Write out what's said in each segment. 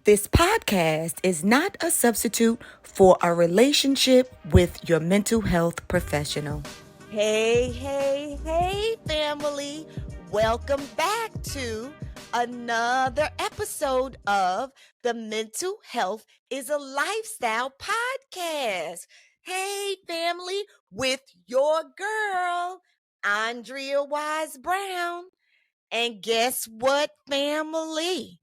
This podcast is not a substitute for a relationship with your mental health professional. Hey, family. Welcome back to another episode of the Mental Health is a Lifestyle podcast. Hey, family, with your girl, Andrea Wise-Brown. And guess what, family?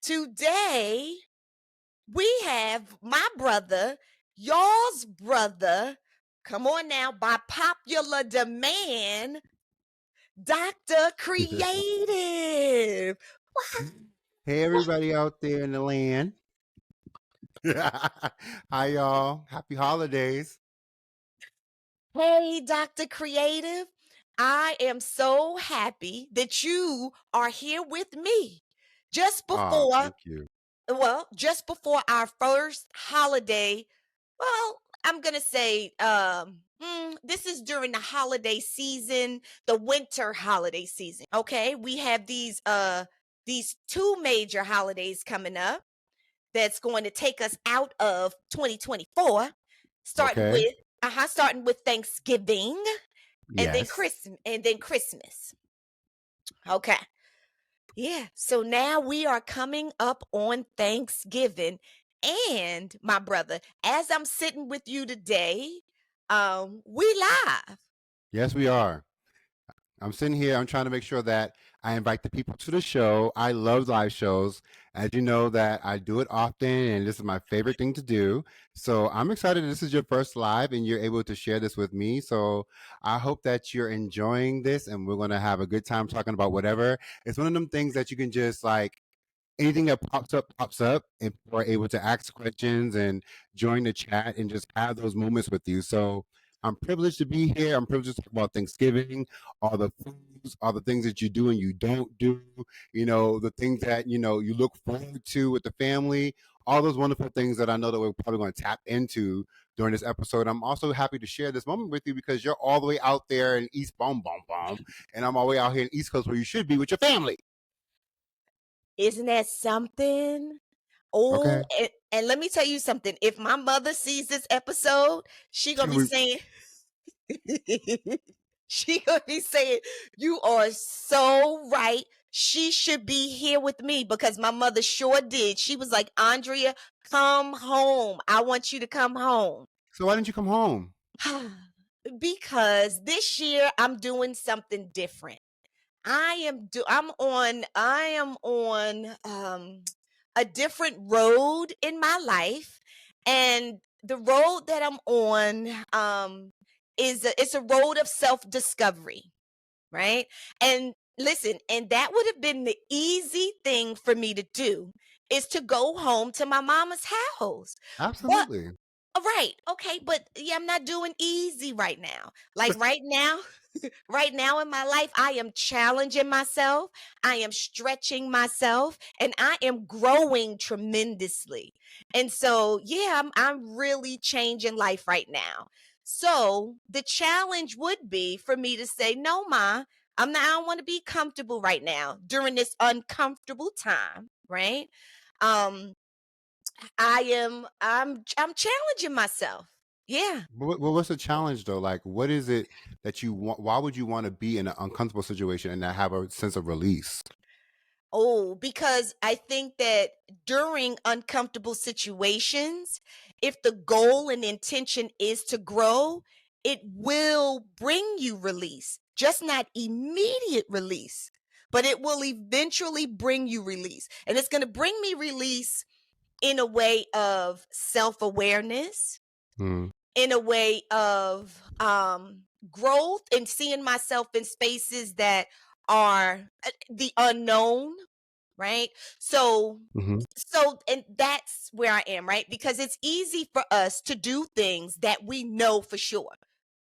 Today, we have my brother, y'all's brother, come on now, by popular demand, Dr. Creative. Hey, everybody out there in the land. Hi, y'all. Happy holidays. Hey, Dr. Creative. I am so happy that you are here with me just Oh, before thank you. just before our first holiday. Well, I'm gonna say this is during the holiday season, the winter holiday season. Okay, we have these two major holidays coming up that's going to take us out of 2024, Okay. starting with Thanksgiving and then Yes. Christmas. Okay. Yeah, so now we are coming up on Thanksgiving. And my brother, as I'm sitting with you today, we live. Yes, we are. I'm sitting here. I'm trying to make sure that I invite the people to the show. I love live shows. As you know, that I do it often, and this is my favorite thing to do. So I'm excited. This is your first live, and you're able to share this with me. So I hope that you're enjoying this, and we're going to have a good time talking about whatever. It's one of them things that you can just like anything that pops up, and we're able to ask questions and join the chat and just have those moments with you. So I'm privileged to be here. I'm privileged to talk about Thanksgiving, all the foods, all the things that you do and you don't do, the things that, you look forward to with the family, all those wonderful things that I know that we're probably going to tap into during this episode. I'm also happy to share this moment with you because you're all the way out there in East Boom, and I'm all the way out here in East Coast where you should be with your family. Isn't that something? Oh, Okay. and let me tell you something. If my mother sees this episode, she gonna be saying, she gonna be saying, "You are so right. She should be here with me," because my mother sure did. She was like, "Andrea, come home. I want you to come home." So why didn't you come home? Because this year I'm doing something different. I am on a different road in my life, and the road that I'm on it's a road of self-discovery, right? And listen, and that would have been the easy thing for me to do, is to go home to my mama's house. But Absolutely. right, okay, but yeah, I'm not doing easy right now. Like right now, right now in my life, I am challenging myself, I am stretching myself, and I am growing tremendously. And so, yeah, I'm really changing life right now. So the challenge would be for me to say, no, Ma, I don't want to be comfortable right now during this uncomfortable time, right? Um, I'm challenging myself. Yeah. Well, what's the challenge though? Like, what is it that you want? Why would you want to be in an uncomfortable situation and not have a sense of release? Oh, because I think that during uncomfortable situations, if the goal and intention is to grow, it will bring you release, just not immediate release, but it will eventually bring you release. And it's going to bring me release in a way of self awareness, Hmm. in a way of growth, and seeing myself in spaces that are the unknown, right? So Hmm. and that's where I am, right? Because it's easy for us to do things that we know for sure,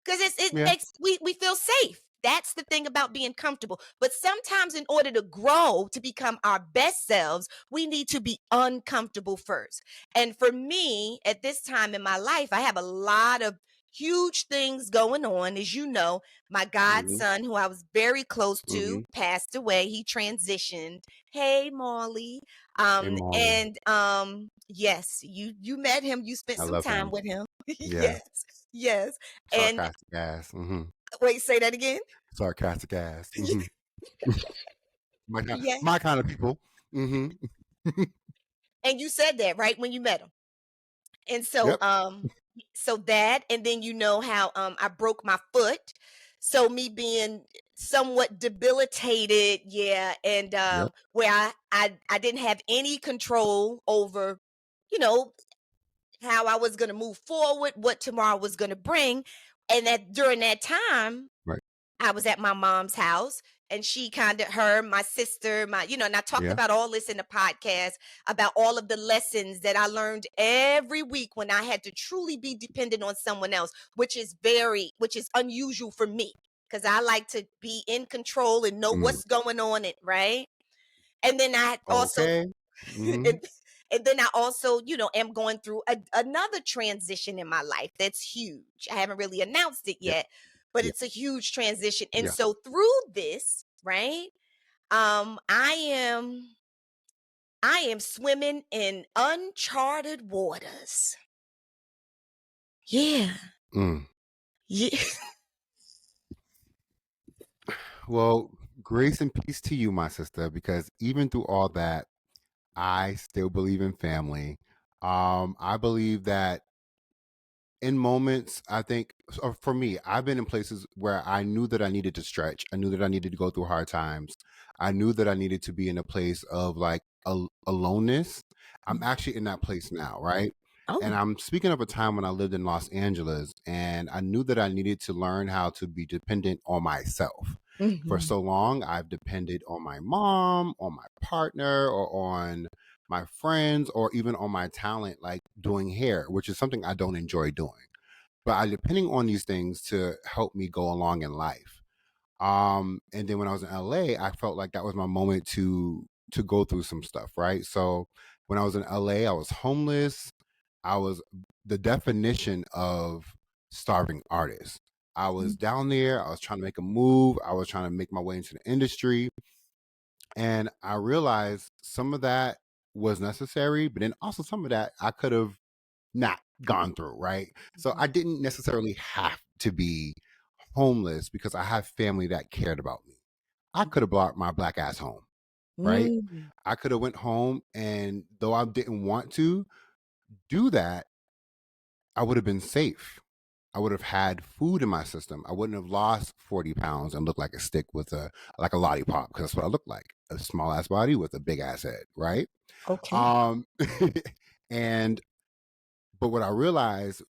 because it Yeah. makes we feel safe. That's the thing about being comfortable. But sometimes in order to grow, to become our best selves, we need to be uncomfortable first. And for me, at this time in my life, I have a lot of huge things going on. As you know, my Mhm. godson, who I was very close to, Mhm. passed away. He transitioned. Hey, Molly. Hey, Molly. And yes, you met him. You spent I some love time him. with him. Yes. Yes, yes. And Sarcastic ass. Mhm. wait, say that again. Sarcastic ass. Mhm. My kind Yeah. my kind of people. Mhm. And you said that right when you met him. And so, Yep. so that, and then you know how I broke my foot. So me being somewhat debilitated, yeah, and Yep. where I didn't have any control over, you know, how I was gonna move forward, what tomorrow was gonna bring. And that during that time, Right. I was at my mom's house and she kind of her, my sister, and I talked Yeah. about all this in the podcast about all of the lessons that I learned every week when I had to truly be dependent on someone else, which is unusual for me because I like to be in control and know Mm. what's going on, right? And then I also Okay. Mhm. and, and then I also, am going through another transition in my life that's huge. I haven't really announced it Yeah. yet, but Yeah. it's a huge transition. And Yeah. so through this, right? Um, I am I am swimming in uncharted waters. Yeah. Mm. Yeah. Well, grace and peace to you, my sister, because even through all that, I still believe in family. I believe that in moments, I think, or for me, I've been in places where I knew that I needed to stretch. I knew that I needed to go through hard times. I knew that I needed to be in a place of like aloneness. I'm actually in that place now, right? And Oh. I'm speaking of a time when I lived in Los Angeles and I knew that I needed to learn how to be dependent on myself. For Mhm. so long, I've depended on my mom, on my partner, or on my friends, or even on my talent, like doing hair, which is something I don't enjoy doing. But I depending on these things to help me go along in life. And then when I was in LA, I felt like that was my moment to go through some stuff, right? So when I was in LA, I was homeless. I was the definition of starving artist. I was down there, I was trying to make a move, I was trying to make my way into the industry. And I realized some of that was necessary, but then also some of that I could have not gone through, right? So I Mhm. didn't necessarily have to be homeless because I have family that cared about me. I could have brought my black ass home, right? Mm. I could have went home and though I didn't want to do that, I would have been safe. I would have had food in my system. I wouldn't have lost 40 pounds and looked like a stick with a like a lollipop because that's what I look like. A small ass body with a big ass head, right? Okay. Um and but what I realized,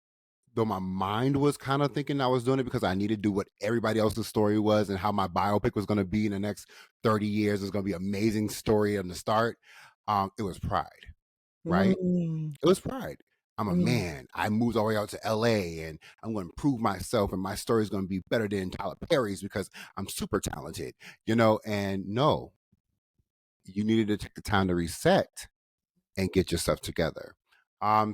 though my mind was kind of thinking I was doing it because I needed to do what everybody else's story was and how my biopic was going to be in the next 30 years. It's going to be an amazing story from the start. It was pride, right? Mm. It was pride. I'm a Mm. man. I moved all the way out to LA and I'm going to prove myself and my story is going to be better than Tyler Perry's because I'm super talented, and no, you needed to take the time to reset and get yourself together.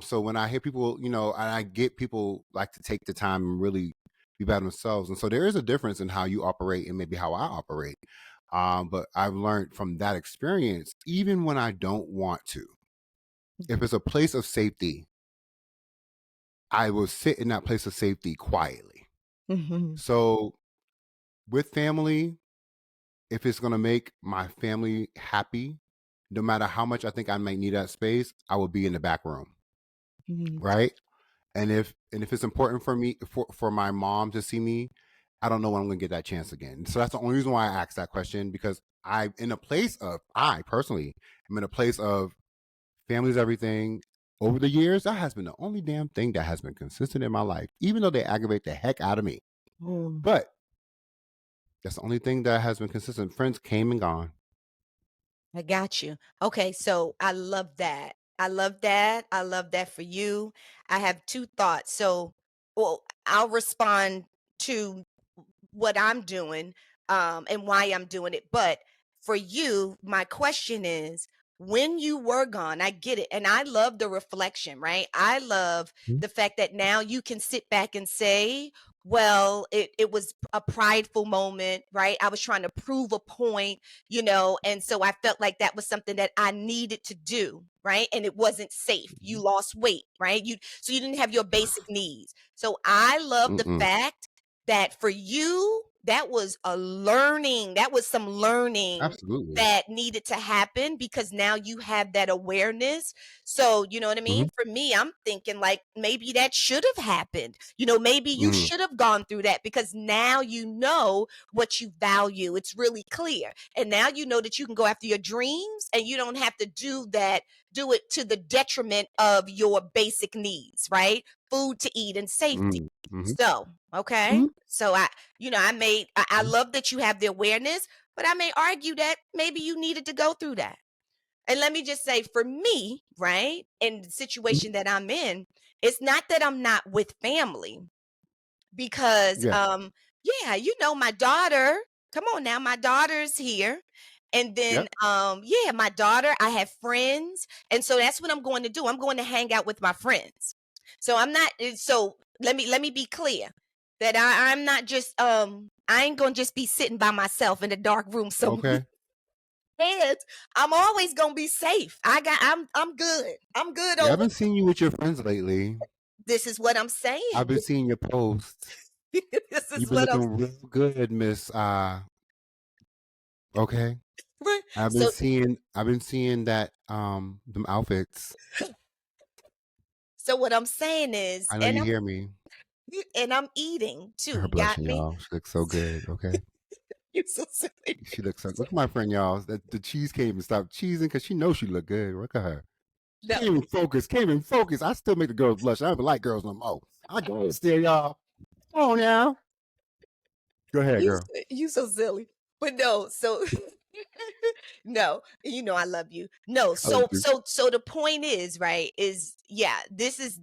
So when I hear people, and I get people like to take the time and really be by themselves. And so there is a difference in how you operate and maybe how I operate. But I've learned from that experience, even when I don't want to, if it's a place of safety, I will sit in that place of safety quietly. Mhm. So with family, if it's going to make my family happy, no matter how much I think I might need that space, I will be in the back room, Mhm. right? And if it's important for me for my mom to see me, I don't know when I'm gonna get that chance again. So that's the only reason why I asked that question because I personally am in a place of family's everything. Over the years, that has been the only damn thing that has been consistent in my life, even though they aggravate the heck out of me. Mm. But that's the only thing that has been consistent. Friends came and gone. I got you. Okay, so I love that. I love that. I love that for you. I have two thoughts. So, well, I'll respond to what I'm doing and why I'm doing it. But for you, my question is, when you were gone, I get it. And I love the reflection, right? I love Mhm. the fact that now you can sit back and say, well, it was a prideful moment, right? I was trying to prove a point, and so I felt like that was something that I needed to do, right? And it wasn't safe. You Mhm. lost weight, right? So you didn't have your basic needs. So I love the Mm-mm. fact that for you, that was a learning, that was some learning Absolutely. that needed to happen because now you have that awareness. So, you know what I mean? Mhm. For me, I'm thinking like maybe that should have happened. Maybe you Mhm. should have gone through that because now you know what you value. It's really clear. And now you know that you can go after your dreams and you don't have to do it to the detriment of your basic needs, right? Food to eat and safety. Mhm. Mhm. So, okay. Mhm. So I love that you have the awareness, but I may argue that maybe you needed to go through that. And let me just say, for me, right, in the Mhm. situation that I'm in, it's not that I'm not with family because, Yeah. yeah, my daughter, come on now, my daughter's here. And then, Yep. yeah, my daughter, I have friends. And so that's what I'm going to do. I'm going to hang out with my friends. So I'm not, so let me be clear that I'm not just, I ain't going to just be sitting by myself in a dark room somewhere. Okay. And I'm always gonna be safe. I'm good. I'm good Yeah, I've over. been seeing you with your friends lately. This is what I'm I've saying. been seeing your posts. This is You've been what I'm looking real good, Miss. Okay. saying. I've been So seeing. I've been seeing that. Them outfits. so what I'm saying is, I know you hear me. and I'm eating too. Her You got blushing, me? y'all. She looks so good. Okay. You so silly. She looks so. Look at my friend, y'all. The cheese can't even stop cheesing because she knows she look good. Look at her. She No, can't even focus. Can't even focus. I still make the girls blush. I don't even like girls no more. I go still, y'all. Come on now. Go ahead, girl. you so silly. But no, so no, I love you. No, I love so you. the point is, right, is yeah, this is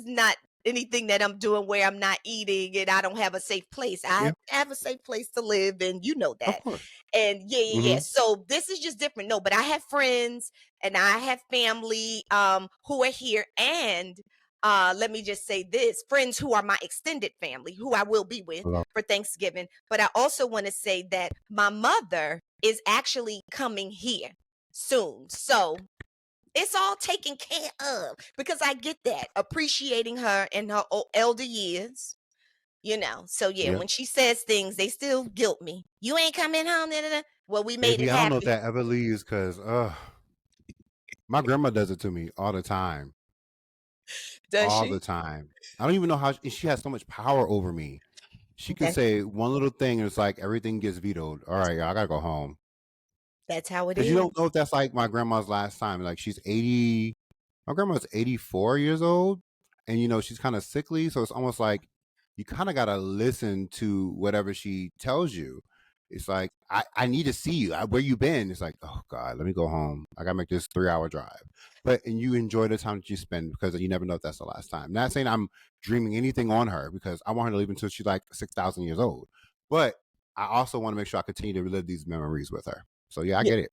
not anything that I'm doing where I'm not eating and I don't have a safe place. I Yeah, have a safe place to live and you know of that. course. And yeah, yeah, yeah. Mm-hmm. So this is just different. No, but I have friends and I have family who are here and let me just say this, friends who are my extended family who I will be with Hello. for Thanksgiving. But I also want to say that my mother is actually coming here soon. So it's all taken care of because I get that, appreciating her in her elder years. So yeah, Yep. when she says things, they still guilt me. You ain't coming home. Da, da, da. Well, we made it Baby, I don't know if happen. that ever leaves because my grandma does it to me all the time. Does All she? the time. I don't even know how she has so much power over me. She could That say one little thing and it's like everything gets vetoed. All right, y'all, I gotta go home. that's how it Because you is. don't know if that's like my grandma's last time. Like she's 80, my grandma's 84 years old, and she's kind of sickly, so it's almost like you kind of got to listen to whatever she tells you. It's like I need to see you. Where you been? It's like, oh God, let me go home. I gotta make this 3 hour drive. And you enjoy the time that you spend because you never know if that's the last time. Not saying I'm dreaming anything on her because I want her to live until she's like 6,000 years old, but I also want to make sure I continue to relive these memories with her. So yeah, I Yeah. get it.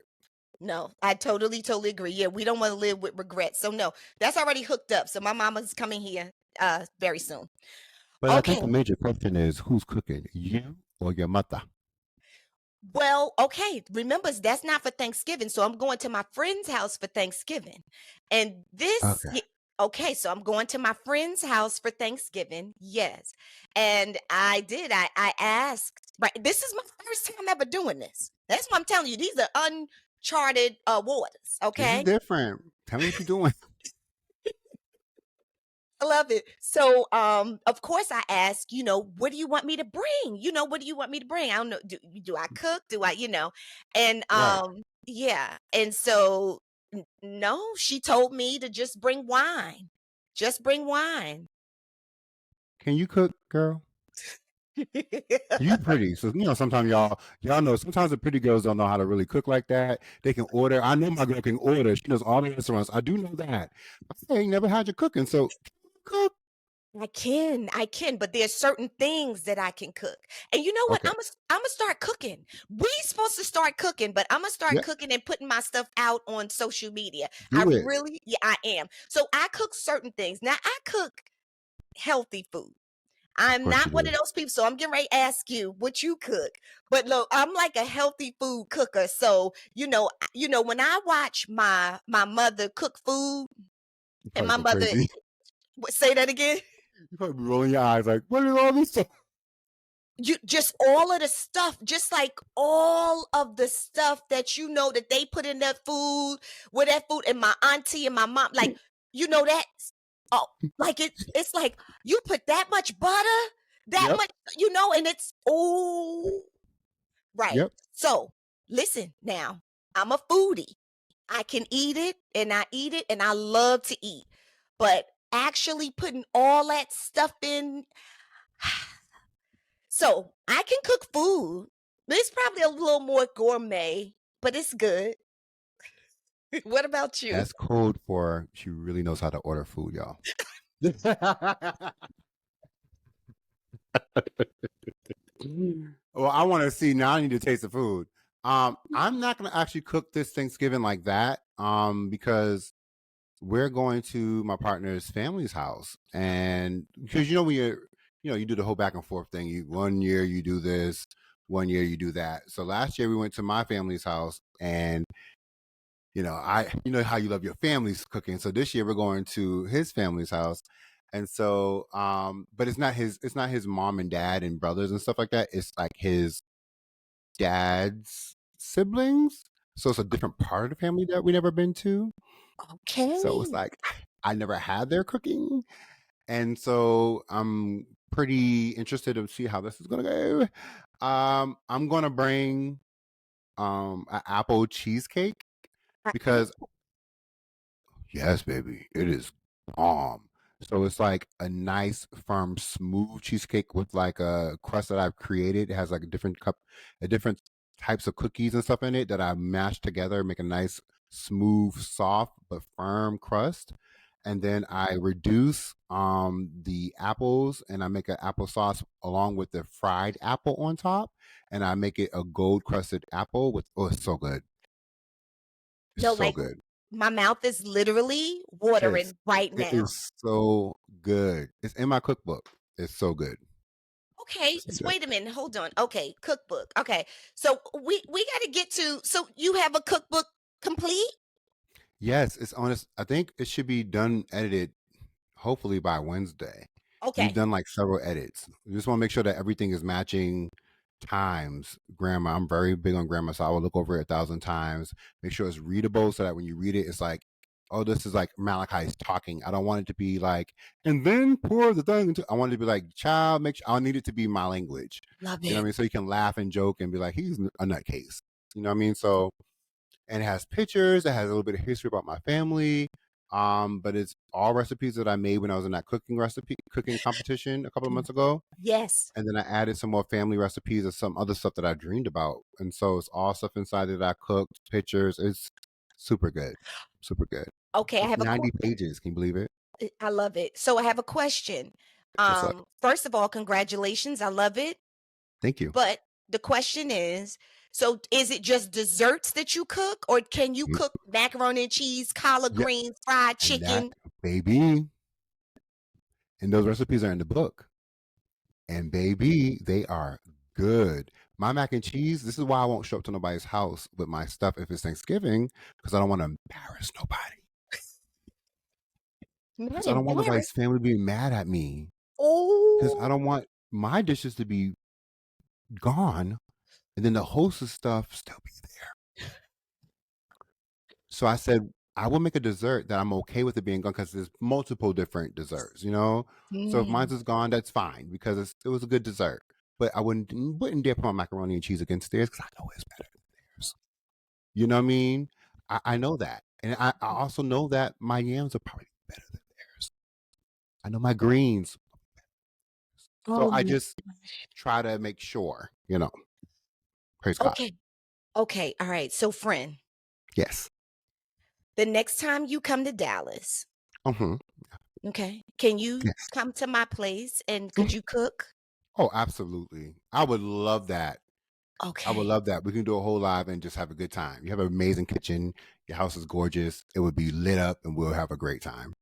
No, I totally, totally agree. Yeah, we don't want to live with regret. So no, that's already hooked up. So my mama's coming here very soon. But I think Okay. the major question is who's cooking, you or your mother? Well, okay. Remember, that's not for Thanksgiving. So I'm going to my friend's house for Thanksgiving. And Okay. okay, so I'm going to my friend's house for Thanksgiving. Yes. And I did. I asked, right? This is my first time ever doing this. That's what I'm telling you. These are uncharted waters. This is Okay. different. Tell me what you're doing. I love it. So, of course, I ask, what do you want me to bring? What do you want me to bring? I don't know. Do I cook? Do I? And Right. yeah. And so, no, she told me to just bring wine. Just bring wine. Can you cook, girl? You pretty. So sometimes y'all know sometimes the pretty girls don't know how to really cook like that. They can order. I know my girl can order. She knows all the restaurants. I do know that. I ain't never had you cooking, so cook. I can, but there's certain things that I can cook. And you know what? Okay. Imma start cooking. We supposed to start cooking, but Imma start Yeah. cooking and putting my stuff out on social media. I Do it. really yeah, I am. So I cook certain things. Now I cook healthy food. Of I'm course you not one of do. those people, so I'm getting ready to ask you what you cook. But look, I'm like a healthy food cooker. So, when I watch my mother cook food You and probably my go mother crazy. say that again? You probably be rolling your eyes like, what is all this stuff? You just all of the stuff, just like all of the stuff that that they put in that food, with that food, and my auntie and my mom, like, that oh, like it's like you put that much butter, that Yep. much, and it's right. Yep. So listen now, I'm a foodie. I can eat it and I eat it and I love to eat. But actually putting all that stuff in, so I can cook food. It's probably a little more gourmet, but it's good. What about you? That's code for she really knows how to order food, y'all. Well, I want to see now. I need to taste the food. I'm not gonna actually cook this Thanksgiving like that. Because we're going to my partner's family's house, and because when you do the whole back and forth thing. You one year you do this, one year you do that. So last year we went to my family's house, and you know how you love your family's cooking. So this year we're going to his family's house. And so but it's not his mom and dad and brothers and stuff like that. It's like his dad's siblings. So it's a different part of the family that we never been to. So it's Okay. like I never had their cooking. And so I'm pretty interested to see how this is gonna go. I'm gonna bring an apple cheesecake because Apple. yes, baby, it is bomb. So it's like a nice, firm, smooth cheesecake with like a crust that I've created. It has like a different types of cookies and stuff in it that I mash together, make a nice, smooth, soft but firm crust. And then I reduce the apples and I make an applesauce along with the fried apple on top, and I make it a gold crusted apple with it's so good. It's No, so like good. my mouth is literally Yes, watering right it now. is so good. It's in my cookbook. It's so good. Okay, So good. wait a minute, hold on. Okay, cookbook. Okay, so we got to get to. So you have a cookbook complete? Yes, it's honest. I think it should be done edited hopefully by Wednesday. We've Okay, done like several edits. We just want to make sure that everything is matching times. Grammar. I'm very big on grammar, so I will look over it 1,000 times. Make sure it's readable so that when you read it, it's like, oh, this is like Malachi's talking. I don't want it to be like, and then pour the thing into. I want it to be like, child, make sure. I need it to be my language. love You know what I it. mean? So you can laugh and joke and be like, he's a nutcase. You know what I mean? So and it has pictures. It has a little bit of history about my family. But it's all recipes that I made when I was in that cooking competition a couple of months ago. Yes. And then I added some more family recipes and some other stuff that I dreamed about. And so it's all stuff inside that I cooked, pictures. It's super good. Super good. Okay, I It's have a 90 pages. Can you believe it? I love it. So I have a question. What's up? First of all, congratulations. I love it. Thank you. But the question is, so is it just desserts that you cook, or can you Mm, cook macaroni and cheese, collard yeah. greens, fried And that, chicken? baby, and those recipes are in the book. And baby, they are good. My mac and cheese, this is why I won't show up to nobody's house with my stuff if it's Thanksgiving, because I don't want to embarrass nobody. Not Because I don't want nobody's embarrassed. family being mad at me. Because I Oh, don't want my dishes to be gone and then the host's stuff still be there. So I said, I will make a dessert that I'm okay with it being gone because there's multiple different desserts, you know? So if mine's mm, is gone, that's fine because it was a good dessert. But I wouldn't dare put my macaroni and cheese against theirs because I know it's better than theirs. You know what I mean? I know that. And I also know that my yams are probably better than theirs. I know my greens. So oh I my just gosh. try to make sure, praise God. Okay. Okay. All right. So, friend, Yes. the next time you come to Dallas, Hmm. Okay. Can you Yes. come to my place and could Mhm. you cook? Oh, absolutely. I would love that. I would Okay. love that. We can do a whole live and just have a good time. You have an amazing kitchen. Your house is gorgeous. It would be lit up and we'll have a great time.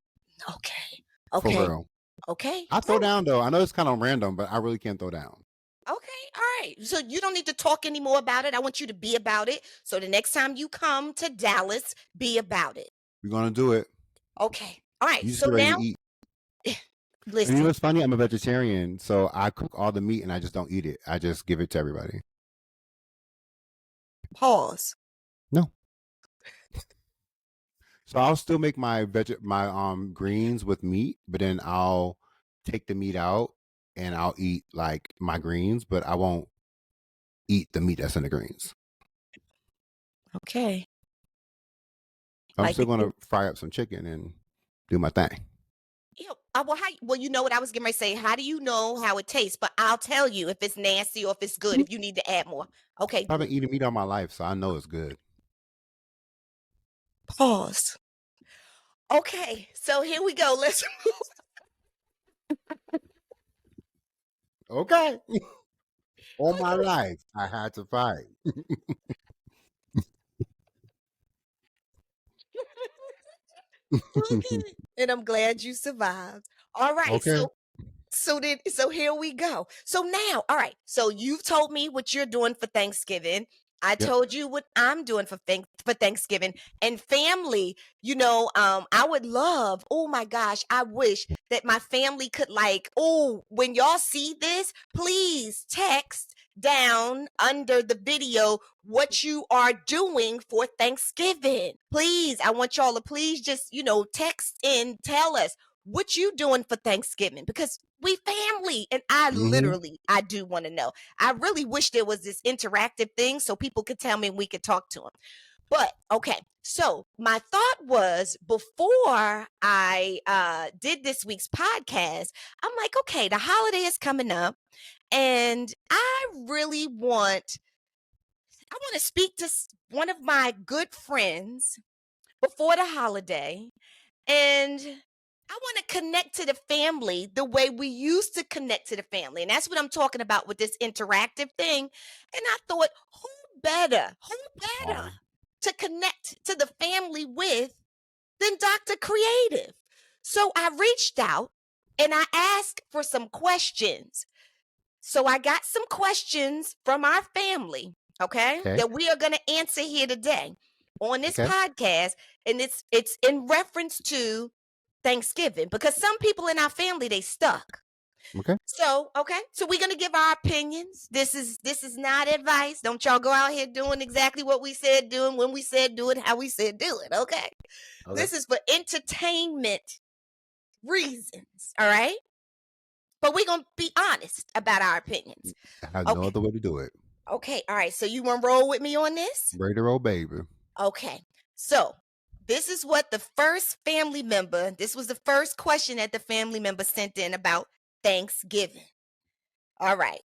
Okay. For Okay. real. Okay. I throw All down though. I know it's kind of random, but I really can't throw down. Okay, all right. So you don't need to talk anymore about it. I want you to be about it. So the next time you come to Dallas, be about it. We're gonna do it. Okay. All right. You just So get ready to now, eat. And you know listen, what's funny? I'm a vegetarian, so I cook all the meat and I just don't eat it. I just give it to everybody. pause. No. So I'll still make my greens with meat, but then I'll take the meat out and I'll eat like my greens, but I won't eat the meat that's in the greens. Okay. I'm Like still you gonna can, fry up some chicken and do my thing. well, well, you know what I was getting ready to say. How do you know how it tastes? But I'll tell you if it's nasty or if it's good, if you need to add more. Okay. I've been eating meat all my life, so I know it's good. Pause. Okay. So here we go. Let's Okay. All my life, I had to fight. okay. And I'm glad you survived. All right. Okay. So here we go. So now, all right. So you've told me what you're doing for Thanksgiving. I Yep. told you what I'm doing for Thanksgiving and family. I would love. Oh my gosh, I wish that my family could like. Oh, when y'all see this, please text down under the video what you are doing for Thanksgiving. Please, I want y'all to please just text in, tell us what you doing for Thanksgiving because we family and Hmm. I do want to know. I really wish there was this interactive thing so people could tell me and we could talk to them. But okay, so my thought was before I did this week's podcast, I'm like, okay, the holiday is coming up and I want to speak to one of my good friends before the holiday and I want to connect to the family the way we used to connect to the family. And that's what I'm talking about with this interactive thing. And I thought, who better Oh, to connect to the family with than Dr. Creative? So I reached out and I asked for some questions. So I got some questions from our family, okay, okay. that we are going to answer here today on this Okay. podcast, and it's in reference to Thanksgiving because some people in our family they stuck. Okay. So, okay, so we're gonna give our opinions. This is not advice. Don't y'all go out here doing exactly what we said doing when we said do it, how we said do it. Okay, Okay. this is for entertainment reasons. All right, but we're gonna be honest about our opinions. I have no Okay. other way to do it. Okay, all right. So you want to roll with me on this? Ready to roll, baby. Okay. So this is what this was the first question that the family member sent in about Thanksgiving. All right.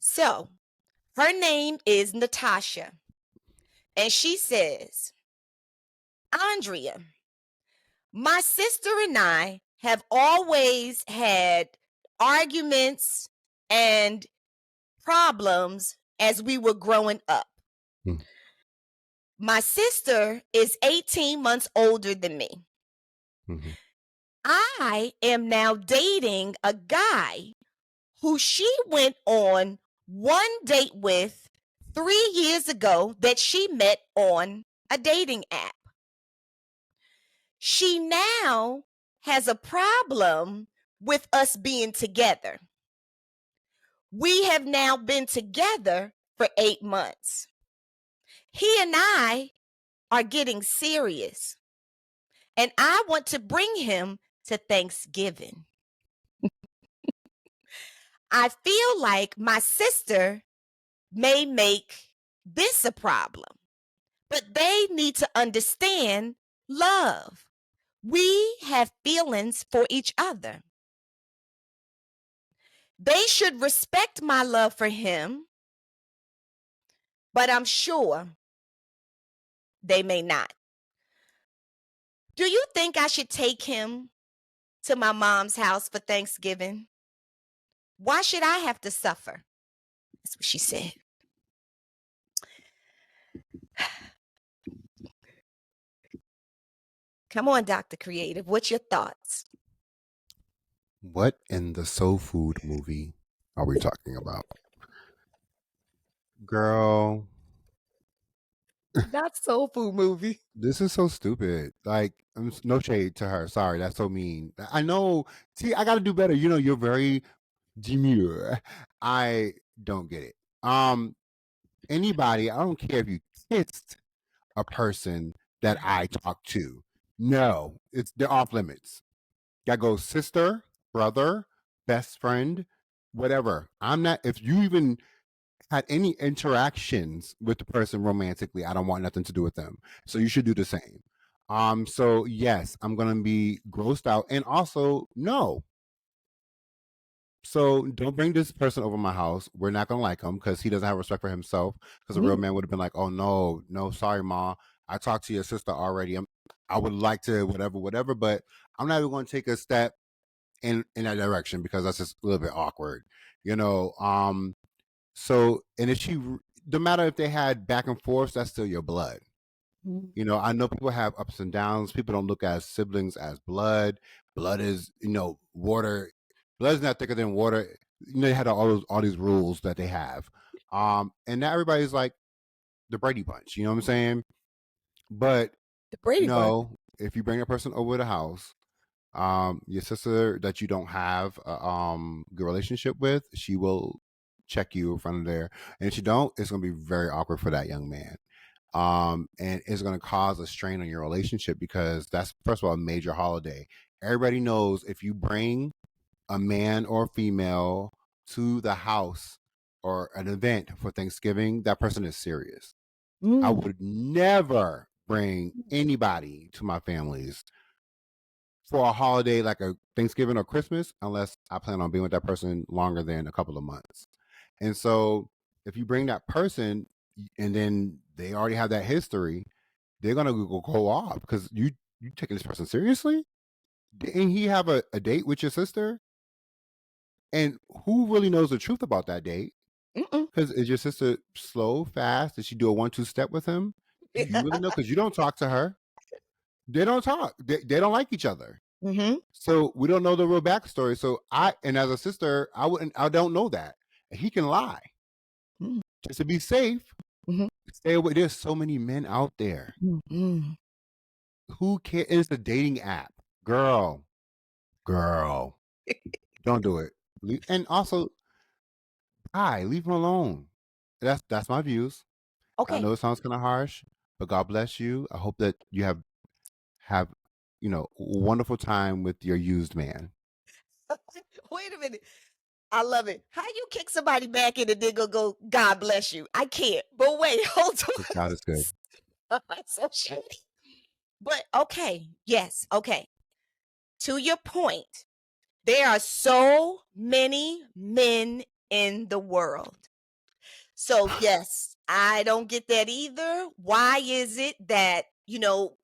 So her name is Natasha. And she says, Andrea, my sister and I have always had arguments and problems as we were growing up. Hmm. My sister is 18 months older than me. Mm-hmm. I am now dating a guy who she went on one date with 3 years ago that she met on a dating app. She now has a problem with us being together. We have now been together for 8 months. He and I are getting serious. And I want to bring him to Thanksgiving. I feel like my sister may make this a problem, but they need to understand love. We have feelings for each other. They should respect my love for him, but I'm sure they may not. Do you think I should take him to my mom's house for Thanksgiving? Why should I have to suffer? That's what she said. Come on, Dr. Creative. What's your thoughts? What in the soul food movie are we talking about? Girl, Not soul food movie. this is so stupid. Like, no shade to her. Sorry, that's so mean. I know. See, I got to do better. You know, you're very demure. I don't get it. Anybody, I don't care if you kissed a person that I talk to. No, they're off limits. That goes sister, brother, best friend, whatever. I'm not. If you even had any interactions with the person romantically, I don't want nothing to do with them. So you should do the same. So yes, I'm gonna be grossed out, and also no. So don't bring this person over my house. We're not gonna like him because he doesn't have respect for himself. Because a real Mm, man would have been like, "Oh no, no, sorry, ma. I talked to your sister already. I would like to whatever, whatever, but I'm not even going to take a step in that direction because that's just a little bit awkward, you know. So and if she, no matter if they had back and forth, that's still your blood. mm. You know, I know people have ups and downs. People don't look at siblings as blood. Blood is, water. Blood is not thicker than water. You know, they had all these rules that they have. And now everybody's like the Brady Bunch. You know what I'm saying? But The Brady Bunch. no, if you bring a person over the house, your sister that you don't have a good relationship with, she will check you in front of there. And if she don't, it's gonna be very awkward for that young man. And it's going to cause a strain on your relationship because that's, first of all, a major holiday. Everybody knows if you bring a man or female to the house or an event for Thanksgiving, that person is serious. I Mm. would never bring anybody to my family's for a holiday like a Thanksgiving or Christmas unless I plan on being with that person longer than a couple of months. And so if you bring that person and then they already have that history, they're gonna go off because you taking this person seriously? Didn't he have a date with your sister? And who really knows the truth about that date? Mm-mm. Because is your sister slow, fast? Did she do a 1-2 step with him? Do you really know? Because you don't talk to her. They don't talk. They don't like each other. Mhm. So we don't know the real backstory. So and as a sister, I don't know that. He can lie Mm. just to be safe. Mhm. Stay away. There's so many men out there. Mhm. Who cares? It's a dating app, girl. Don't do it. And also, leave him alone. That's my views. I Okay. know it sounds kind of harsh, but God bless you. I hope that you have a wonderful time with your used man. Wait a minute. I love it. How you kick somebody back in and then go, God bless you? I can't. But wait, hold Because God is good. on. So shady. But okay. Yes. Okay. To your point, there are so many men in the world. So, yes, I don't get that either. Why is it that,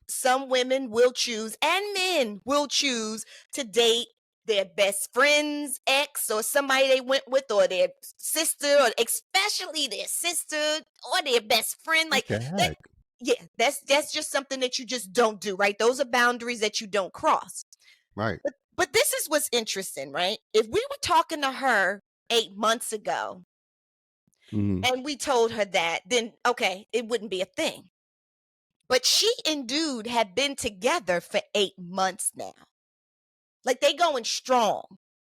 some women will choose and men will choose to date their best friend's ex or somebody they went with or their sister or especially their sister or their best friend What like the that. heck? Yeah, that's just something that you just don't do, right? Those are boundaries that you don't cross. Right. But this is what's interesting, right? If we were talking to her 8 months ago Hmm. and we told her that, then okay, it wouldn't be a thing. But she and dude have been together for 8 months now. Like they going strong.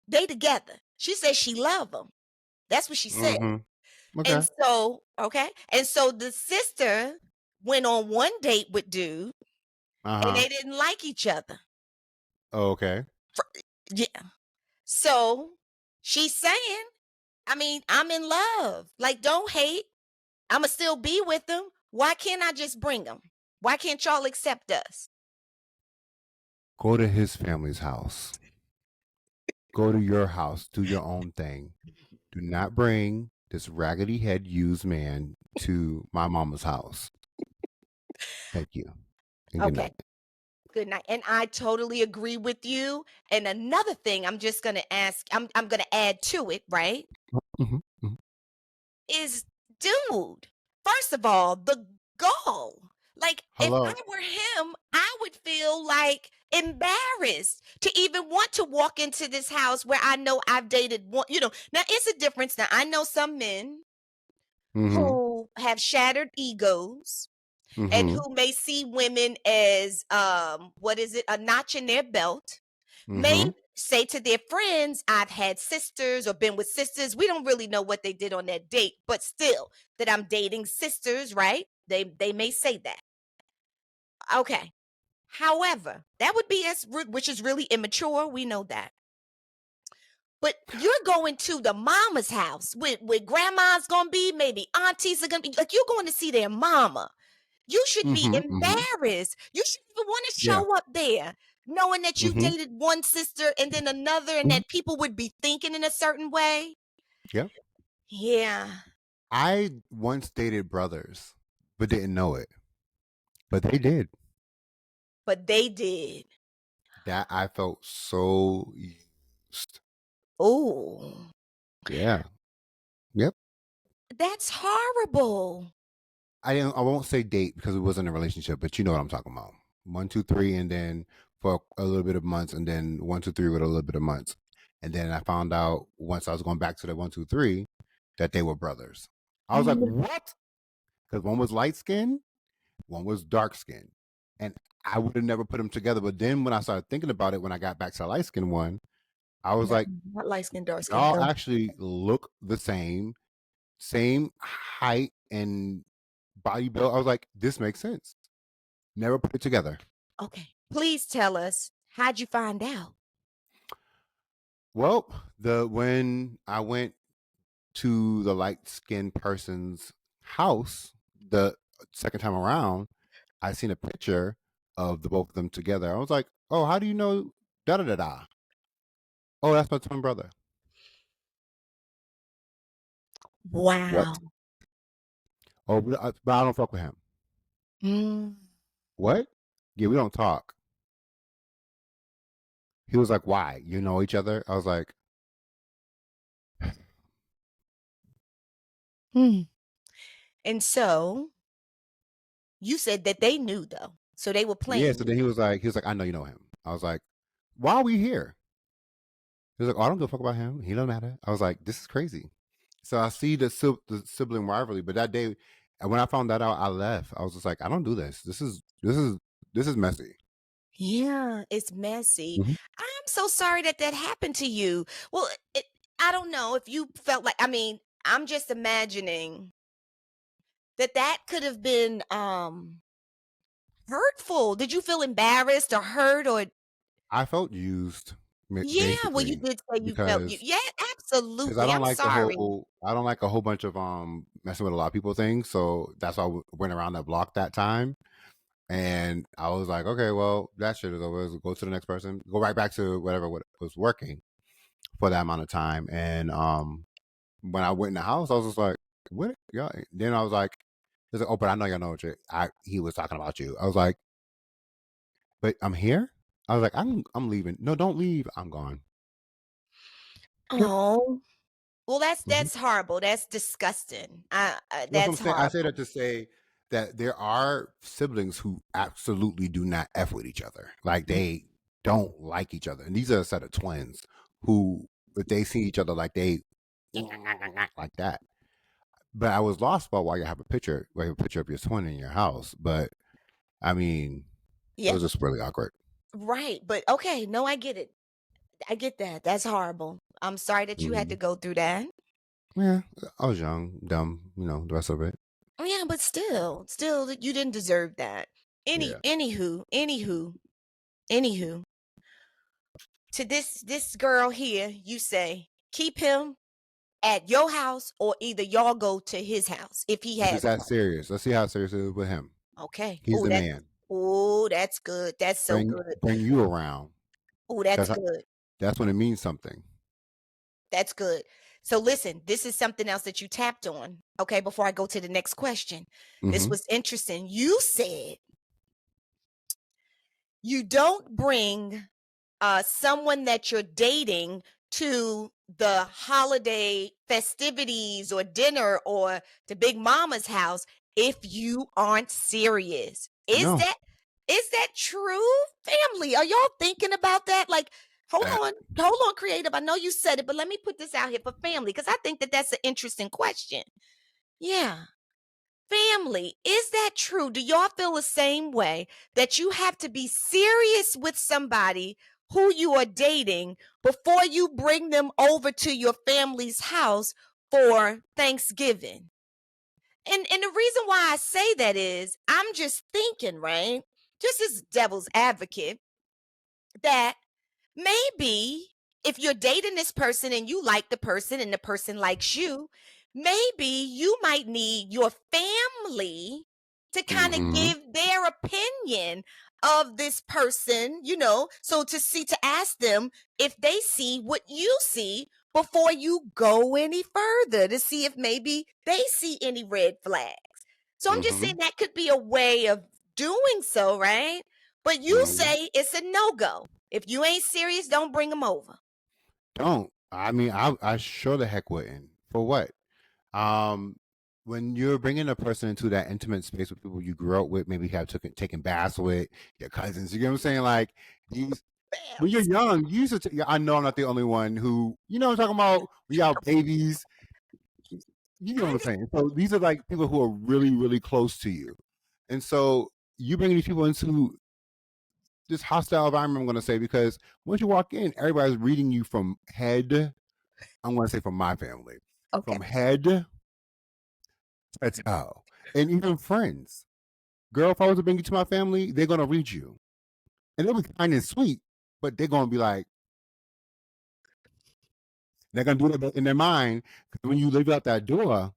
They together. She said she love him. That's what she said. Hmm. And Okay. so, okay. And so the sister went on one date with dude Uh and huh. they didn't like each other. Okay. Yeah. So she's saying, I mean, I'm in love. Like, don't hate. I'ma still be with them. Why can't I just bring them? Why can't y'all accept us? Go to his family's house. Go to your house. Do your own thing. Do not bring this raggedy head used man to my mama's house. Thank you. And good Okay. night. Good night. And I totally agree with you. And another thing I'm just gonna ask, I'm gonna add to it, right? Mhm, mhm. Is dude, first of all, the gall. Like, if I Hello. were him, I would feel like embarrassed to even want to walk into this house where I know I've dated one, now it's a difference. Now I know some men Mhm, who have shattered egos and mhm, who may see women as what is it, a notch in their belt, may mhm. say to their friends, I've had sisters or been with sisters. We don't really know what they did on that date, but still, that I'm dating sisters, right? They may say that. Okay. However, that would be which is really immature. We know that. But you're going to the mama's house with grandma's gonna be, maybe aunties are gonna be, like, you're going to see their mama. You should be Mhm, mhm. embarrassed. You shouldn't even want to Yeah. show up there knowing that you Mhm. dated one sister and then another and Mhm. that people would be thinking in a certain way. Yep. Yeah, I once dated brothers, but didn't know it. But they did. but they did. That I felt so used. Oh, Yeah. Yep. that's horrible. I won't say date because it wasn't a relationship, but you know what I'm talking about. 1, 2, 3, and then for a little bit of months, and then 1, 2, 3 with a little bit of months. And then I found out once I was going back to the 1, 2, 3 that they were brothers. I was like, Mm. what? Because one was light skinned, one was dark skinned. And I would have never put them together. But then when I started thinking about it, when I got back to the light skinned one, I was Not, like, not light skin, dark skin. y'all Go. actually look the same height and body build. I was like, this makes sense. Never put it together. Okay. Please tell us, how'd you find out? Well, the when I went to the light skinned person's house the second time around, I seen a picture of the both of them together. I was like, oh, how do you know da da da da? Oh, that's my twin brother. What? Wow. Oh, but I don't fuck with him. Mm. What? Yeah, we don't talk. He was like, why? You know each other? I was like, Hmm. And so you said that they knew though. So they were yeah. playing So you. then he was like, I know you know him. I was like, why are we here? He was like, oh, I don't give a fuck about him. He don't matter. I was like, this is crazy. So I see the sibling rivalry, but that day, and when I found that out, I left. I was just like, I don't do this. This is messy. Yeah, it's messy. Mhm. I'm so sorry that that happened to you. Well, I don't know if you felt like, I mean, I'm just imagining that that could have been hurtful. Did you feel embarrassed or hurt or I felt used, yeah, well you basically, did say you felt you because yeah, because I absolutely. don't I'm like the sorry. whole I don't like a whole bunch of messing with a lot of people things. So that's why I went around that block that time. And I was like, okay, well, that shit is over. Let's go to the next person. Go right back to whatever what was working for that amount of time. And when I went in the house, I was just like, what? Yeah. Then I was like, he's like, oh, but I know y'all know what he was talking about you. I was like, but I'm here. I was like, I'm leaving. No, don't leave. I'm gone. Yep. Oh. Well, Mhm. that's horrible. That's disgusting. That's what I'm That's saying. I say that horrible. to say that there are siblings who absolutely do not f with each other. Like they don't like each other, and these are a set of twins who, if they see each other, like they like that. But I was lost about why you have a picture, why you have a picture of your twin in your house. But I mean, it Yeah, was just really awkward. right. But okay, no, I get it. I get that. That's horrible. I'm sorry that you had to Mhm. go through that. Yeah, I was young, dumb, the rest of it. Yeah, but still, you didn't deserve that. Yeah. Anywho, to this girl here, you say keep him at your house or either y'all go to his house if he If it's has that one. serious, let's see how serious it is with him. Okay. He's the man. Oh, that's good. That's so Bring good. bring you around. Oh, that's That's good. that's when it means something. That's good. So listen, this is something else that you tapped on. Okay, before I go to the next question. This Mhm. was interesting. You said you don't bring someone that you're dating to the holiday festivities or dinner or to Big Mama's house if you aren't serious. Is No. that true, family? Are y'all thinking about that? Like, Uh, hold on, creative. I know you said it, but let me put this out here for family because I think that that's an interesting question. Yeah. Family, is that true? Do y'all feel the same way that you have to be serious with somebody who you are dating before you bring them over to your family's house for Thanksgiving? And the reason why I say that is I'm just thinking, right? Just as devil's advocate, that maybe if you're dating this person and you like the person and the person likes you, maybe you might need your family to kind of mm-hmm. give their opinion of this person, so to ask them if they see what you see before you go any further to see if maybe they see any red flags. So I'm just Mm-hmm. saying that could be a way of doing so, right? But you Mm-hmm. say it's a no-go. If you ain't serious, don't bring them over. Don't. I mean, I sure the heck wouldn't. For what? Um, when you're bringing a person into that intimate space with people you grew up with, maybe you have taken baths with your cousins. You get what I'm saying? Like these, when you're Babs. young, you used to. Yeah, I know I'm not the only one who, what I'm talking about. We have babies. You know what I I'm saying? So these are like people who are really, really close to you, and so you bring these people into this hostile environment. I'm going to say because once you walk in, everybody's reading you from head. I'm going to say from my family, okay. from head to toe, and even friends. Girl, if I was to bring you to my family, they're gonna read you, and they'll be kind and sweet, but they're gonna be like, they're gonna do it in their mind. 'Cause when you leave out that door,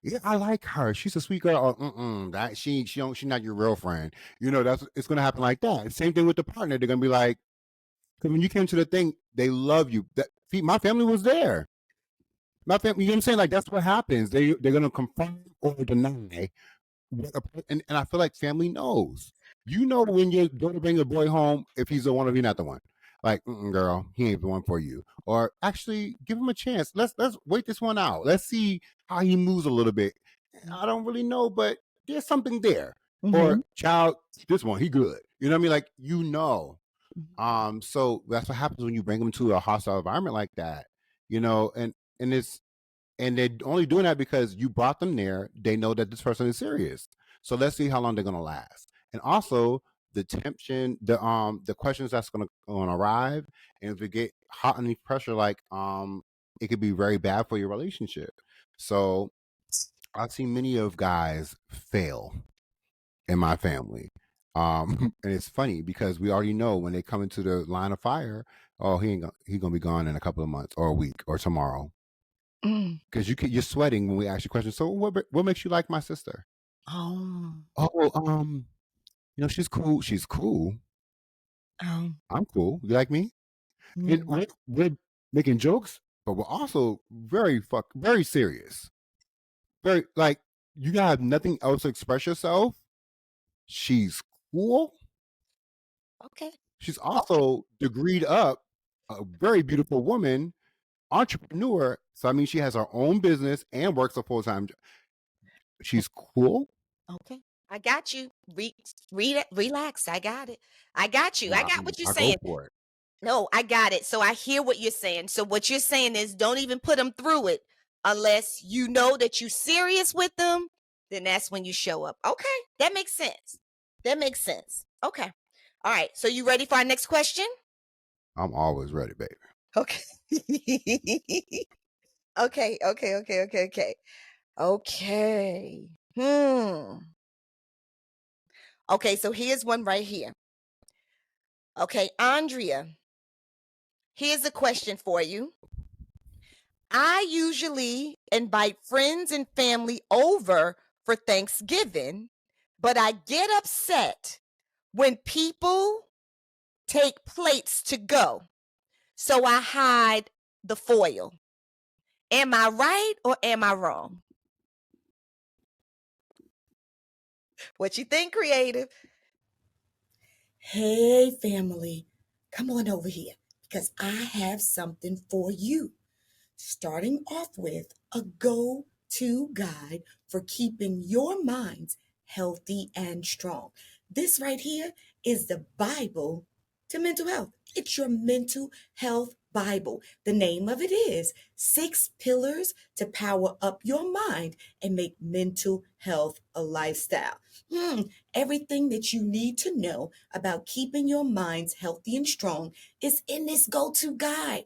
yeah, I like her. She's a sweet girl. Or that she's not your real friend. That's it's gonna happen like that. Same thing with the partner. They're gonna be like, because when you came to the thing, they love you. My family was there. My family, you know what I'm saying? Like that's what happens. They're gonna confirm or deny and I feel like family knows. You know when you're going to bring a boy home if he's the one or he's not the one. Like, girl, he ain't the one for you. Or actually, give him a chance. Let's wait this one out. Let's see how he moves a little bit. I don't really know, but there's something there. Or Mm-hmm. child, this one he good. You know what I mean? Like So that's what happens when you bring them to a hostile environment like that. And they're only doing that because you brought them there. They know that this person is serious. So let's see how long they're gonna last. And also the tension, the questions that's gonna arrive, and if it get hot under pressure, like it could be very bad for your relationship. So I've seen many of guys fail in my family. And it's funny because we already know when they come into the line of fire, oh, he gonna be gone in a couple of months or a week or tomorrow Mm. because you're sweating when we ask you questions. So what makes you like my sister? Oh. Oh, she's cool. She's cool. Oh. I'm cool. You like me? And Mm. we're making jokes, but we're also very serious. Very like you have nothing else to express yourself. She's cool. Okay. She's Okay. also degreed up, a very beautiful woman, entrepreneur. So I mean, she has her own business and works a full time. She's cool. Okay. I got you. Relax. I got it. I got you. I Nah, got what you're I go saying. for it. No, I got it. So I hear what you're saying. So what you're saying is don't even put them through it unless you know that you're serious with them. Then that's when you show up. Okay. That makes sense. That makes sense. Okay. All right. So you ready for our next question? I'm always ready, baby. Okay. Okay. Okay. Okay. Okay. Okay. Okay. Okay. So here's one right here. Okay. Andrea, here's a question for you. I usually invite friends and family over for Thanksgiving, but I get upset when people take plates to go. So I hide the foil. Am I right or am I wrong? What you think, creative? Hey, family, come on over here because I have something for you. Starting off with a go to guide for keeping your minds healthy and strong. This right here is the Bible to mental health. It's your mental health Bible. The name of it is Six Pillars to Power Up Your Mind and Make Mental Health a Lifestyle. Everything that you need to know about keeping your minds healthy and strong is in this go to guide.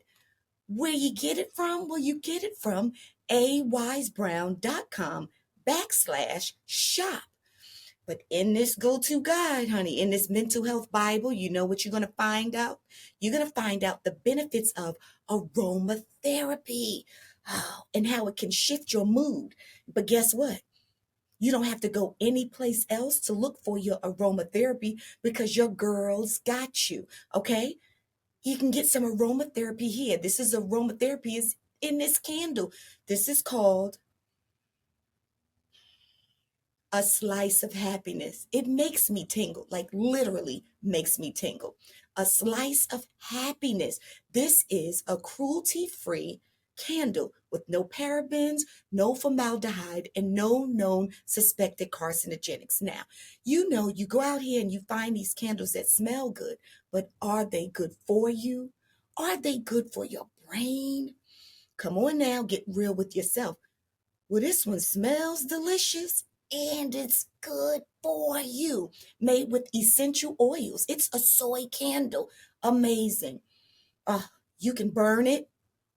Where you get it from? Well, you get it from awisebrown.com/shop. But in this go-to guide, honey, in this mental health Bible, you know what you're going to find out? You're going to find out the benefits of aromatherapy. Oh, and how it can shift your mood. But guess what? You don't have to go anyplace else to look for your aromatherapy because your girls got you. Okay? You can get some aromatherapy here. This is aromatherapy is in this candle. This is called a slice of happiness. It makes me tingle, like literally makes me tingle. A slice of happiness. This is a cruelty free candle with no parabens, no formaldehyde, and no known suspected carcinogenics. Now, you know, you go out here and you find these candles that smell good, but are they good for you? Are they good for your brain? Come on now, get real with yourself. Well, this one smells delicious and it's good for you. Made with essential oils. It's a soy candle. Amazing. Uh, you can burn it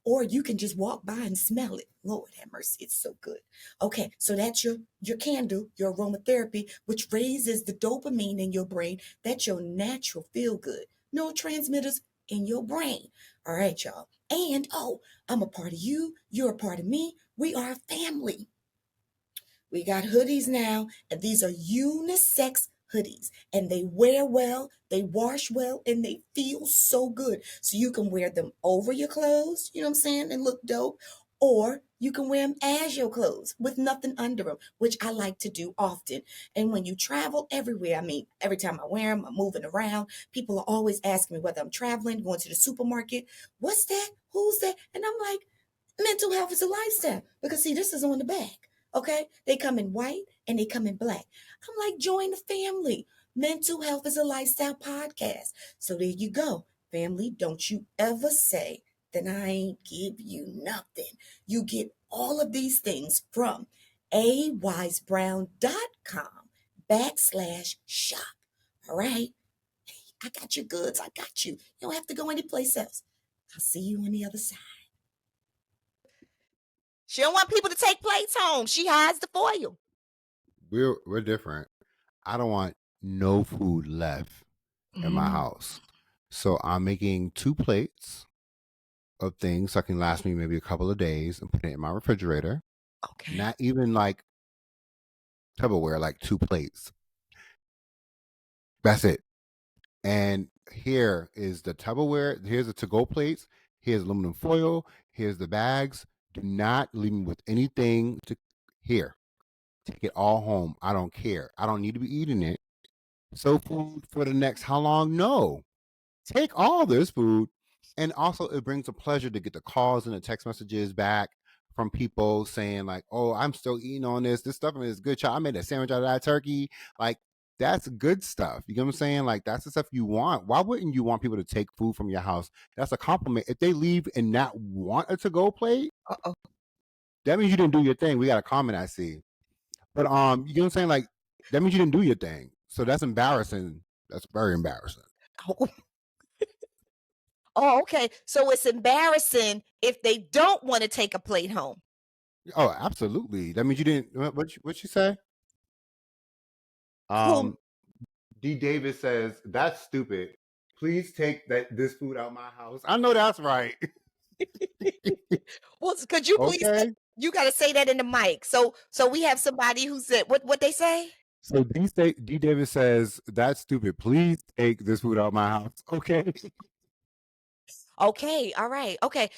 or you can just walk by and smell it. Lord have mercy, it's so good. Okay, so that's your candle, your aromatherapy, which raises the dopamine in your brain. That's your natural feel good neurotransmitters in your brain. All right, y'all. And oh, I'm a part of you. You're a part of me. We are a family. We got hoodies now, and these are unisex hoodies, and they wear well, they wash well, and they feel so good. So you can wear them over your clothes, you know what I'm saying, and look dope, or you can wear them as your clothes with nothing under them, which I like to do often. And when you travel everywhere, I mean, every time I wear them, I'm moving around. People are always asking me whether I'm traveling, going to the supermarket. What's that? Who's that? And I'm like, mental health is a lifestyle. Because see, this is on the back. Okay? They come in white and they come in black. I'm like, join the family. Mental health is a lifestyle podcast. So there you go. Family, don't you ever say that I ain't give you nothing. You get all of these things from awisebrown.com/shop. All right? I got your goods. I got you. You don't have to go anyplace else. I'll see you on the other side. She don't want people to take plates home. She hides the foil. We're different. I don't want no food left in my Mm, house. So I'm making 2 plates of things that can last me maybe a couple of days and put it in my refrigerator. Okay. Not even like Tupperware, like 2 plates. That's it. And here is the Tupperware. Here's the to-go plates. Here's aluminum foil. Here's the bags. Do not leave me with anything to here. Take it all home. I don't care. I don't need to be eating it. So food for the next how long? No. Take all this food. And also it brings a pleasure to get the calls and the text messages back from people saying like, oh, I'm still eating on this. This stuff is good. Child. I made a sandwich out of that turkey. Like that's good stuff. You know what I'm saying? Like that's the stuff you want. Why wouldn't you want people to take food from your house? That's a compliment. If they leave and not want a to-go plate, Uh-oh. that means you didn't do your thing. We got a comment I see. But you know what I'm saying? Like that means you didn't do your thing. So that's embarrassing. That's very embarrassing. Oh, oh, okay. So it's embarrassing if they don't want to take a plate home. Oh, absolutely. That means you didn't. What you say? Who? Um, D. Davis says that's stupid. Please take this food out of my house. I know that's right. Well, could you please Okay. you got to say that in the mic. So we have somebody who said what they say? So D. Davis says that's stupid. Please take this food out of my house. Okay. Okay, all right. Okay.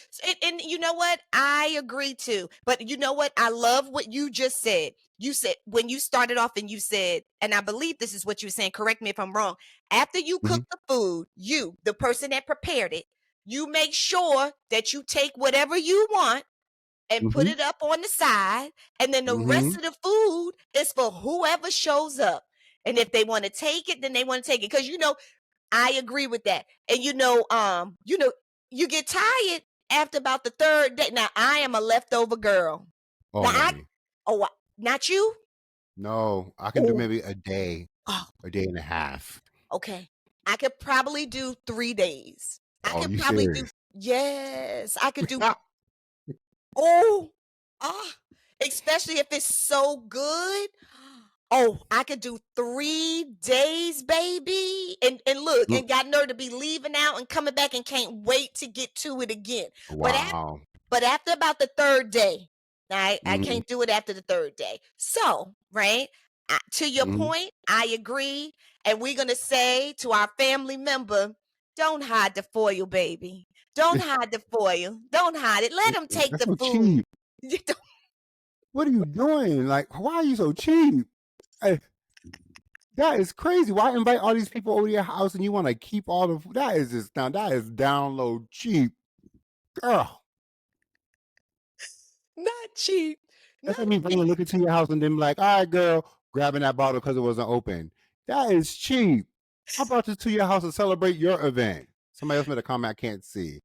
And you know what? I agree too. But you know what? I love what you just said. You said when you started off and you said, and I believe this is what you were saying, correct me if I'm wrong. After you cook Hmm. the food, you, the person that prepared it, you make sure that you take whatever you want and put Hmm. it up on the side. And then the rest Hmm. of the food is for whoever shows up. And if they want to take it, then they want to take it. Because I agree with that. And you get tired after about the third day. Now I am a leftover girl. Oh Now no, me. not you? No, I can do Oh, maybe oh, a day and a half. okay. I could probably do 3 days. I Oh, could you probably do, serious? yes, I could do, oh, ah, especially if it's so good. Oh, I could do 3 days, baby. And look, Mm. and got nerve to be leaving out and coming back and can't wait to get to it again. But Wow. But after about the third day, I Hmm. can't do it after the third day. So, right, to your Hmm. point, I agree. And we're going to say to our family member, don't hide the foil, baby. Don't hide the foil. Don't hide it. Let them take That's the so food. cheap. What are you doing? Like, why are you so cheap? Eh, that is crazy. Why invite all these people over to your house and you want to keep all the food? That is just now. That is down low cheap, girl. Not cheap. That's Not like me bringing a cheap. liquor to your house and then be like, all right, girl, grabbing that bottle because it wasn't open. That is cheap. I brought this to your house to celebrate your event. Somebody else made a comment I can't see,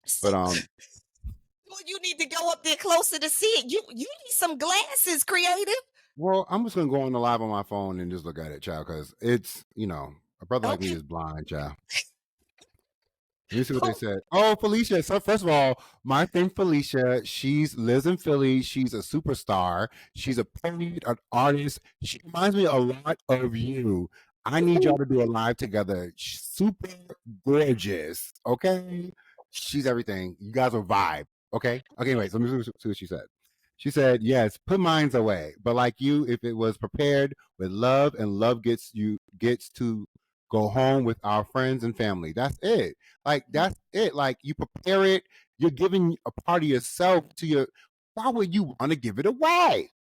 So, but well, you need to go up there closer to see it. You need some glasses, creative. well, I'm just gonna go on the live on my phone and just look at it, child, because it's a brother like me Okay. is blind, child. Let me see what they said. Oh, Felicia. So first of all, my friend Felicia, she's lives in Philly. She's a superstar. She's a poet, an artist. She reminds me a lot of you. I need y'all to do a live together. She's super gorgeous. Okay. She's everything. You guys will vibe. Okay. Okay. Wait. So let me see what she said. She said, "Yes, put mines away, but like you, if it was prepared with love, and love gets to go home with our friends and family. That's it. Like that's it. Like you prepare it, you're giving a part of yourself to your. Why would you want to give it away?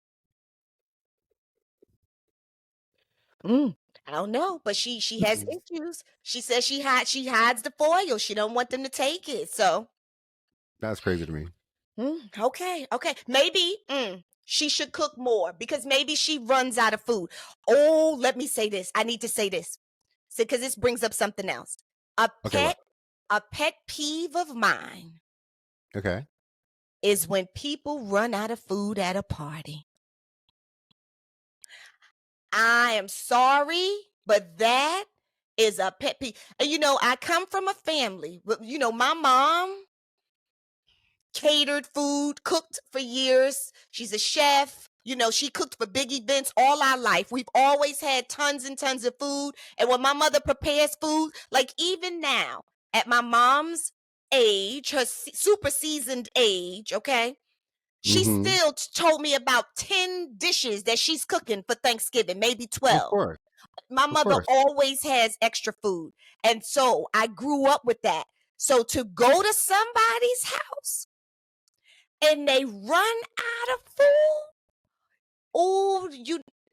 Mm, I don't know, but she has issues. She says she hides the foil. She don't want them to take it. So, That's crazy to me. okay, okay. Maybe she should cook more because maybe she runs out of food. Oh, let me say this. I need to say this. Because this brings up something else. A Okay, what? pet a pet peeve of mine Okay. is when people run out of food at a party. I am sorry, but that is a pet peeve. And I come from a family. My mom catered food, cooked for years. She's a chef. She cooked for big events all our life. We've always had tons and tons of food. And when my mother prepares food, like even now, at my mom's age, her super seasoned age, okay, she Mm-hmm. still told me about 10 dishes that she's cooking for Thanksgiving, maybe Of 12. course. My Of mother course. always has extra food. And so I grew up with that. So to go to somebody's house and they run out of food, oh,